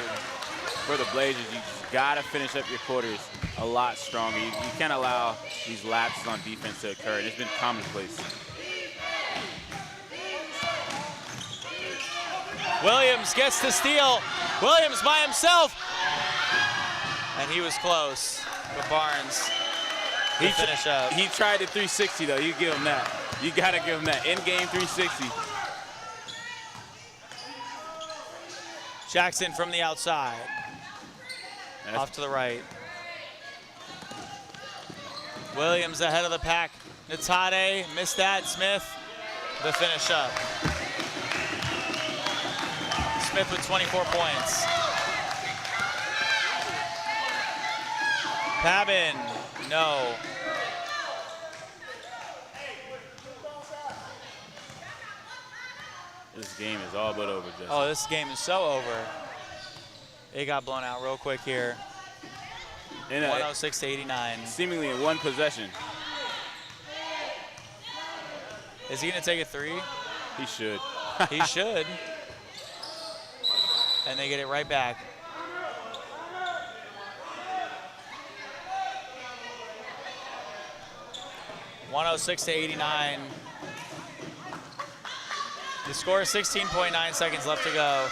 For the Blazers, you just gotta finish up your quarters a lot stronger. You can't allow these lapses on defense to occur. It's been commonplace. Williams gets the steal. Williams by himself. And he was close, but Barnes He finish up. He tried the 360 though, you give him that. You gotta give him that, in-game 360. Jackson from the outside. Off to the right. Williams ahead of the pack. Natade missed that. Smith, the finish up. Smith with 24 points. Pabin, no. This game is all but over, Justin. Oh, this game is so over. It got blown out real quick here. 106-89. Seemingly in one possession. Is he gonna take a 3? He should. He should. And they get it right back. (106-89). The score is 16.9 seconds left to go.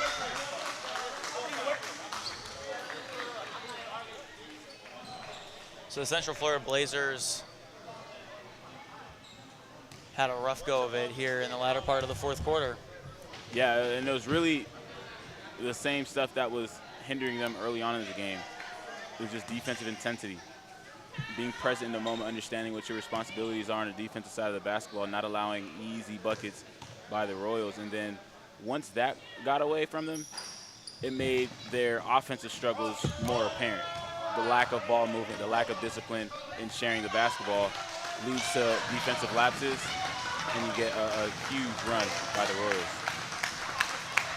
So the Central Florida Blazers had a rough go of it here in the latter part of the fourth quarter. Yeah, and it was really the same stuff that was hindering them early on in the game. It was just defensive intensity. Being present in the moment, understanding what your responsibilities are on the defensive side of the basketball, not allowing easy buckets by the Royals. And then once that got away from them, it made their offensive struggles more apparent. The lack of ball movement, the lack of discipline in sharing the basketball leads to defensive lapses, and you get a huge run by the Royals.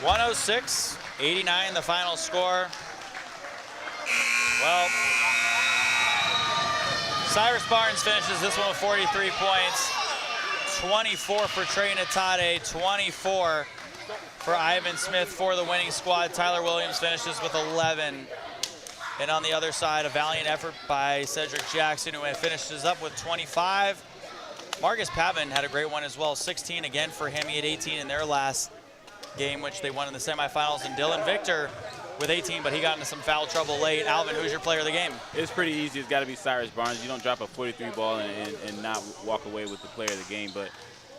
106-89 the final score. Well, Cyrus Barnes finishes this one with 43 points, 24 for Trey Natade, 24 for Ivan Smith for the winning squad. Tyler Williams finishes with 11. And on the other side, a valiant effort by Cedric Jackson, who finishes up with 25. Marcus Pavin had a great one as well, 16 again for him. He had 18 in their last game, which they won in the semifinals. And Dylan Victor with 18, but he got into some foul trouble late. Alvin, who's your player of the game? It's pretty easy. It's got to be Cyrus Barnes. You don't drop a 43 ball and not walk away with the player of the game. But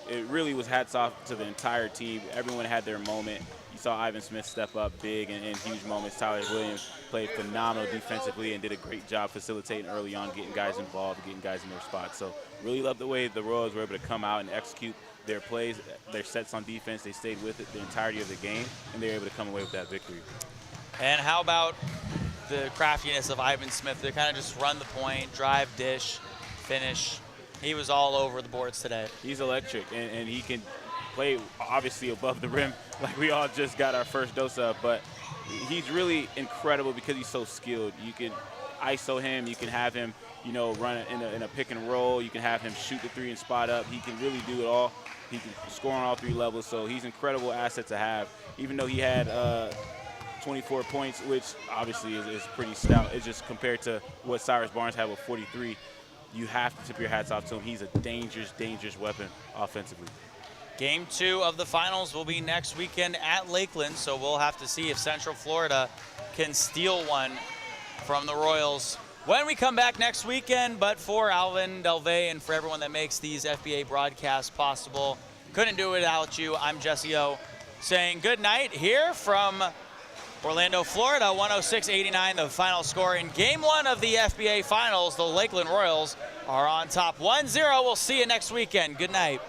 it really was hats off to the entire team. Everyone had their moment. You saw Ivan Smith step up big in huge moments. Tyler Williams played phenomenal defensively and did a great job facilitating early on, getting guys involved, getting guys in their spots. So really love the way the Royals were able to come out and execute their plays, their sets on defense. They stayed with it the entirety of the game, and they were able to come away with that victory. And how about the craftiness of Ivan Smith to kind of just run the point, drive, dish, finish. He was all over the boards today. He's electric, and he can play obviously above the rim like we all just got our first dose of, but he's really incredible because he's so skilled. You can ISO him, you can have him, you know, run in a pick and roll, you can have him shoot the three and spot up. He can really do it all. He can score on all three levels, so he's an incredible asset to have. Even though he had 24 points, which obviously is pretty stout. It's just compared to what Cyrus Barnes had with 43, you have to tip your hats off to him. He's a dangerous, dangerous weapon offensively. Game 2 of the finals will be next weekend at Lakeland, so we'll have to see if Central Florida can steal one from the Royals when we come back next weekend. But for Alvin Delvey and for everyone that makes these FBA broadcasts possible, couldn't do it without you. I'm Jesse O saying good night here from Orlando, Florida. 106-89 the final score in Game 1 of the FBA Finals. The Lakeland Royals are on top 1-0. We'll see you next weekend. Good night.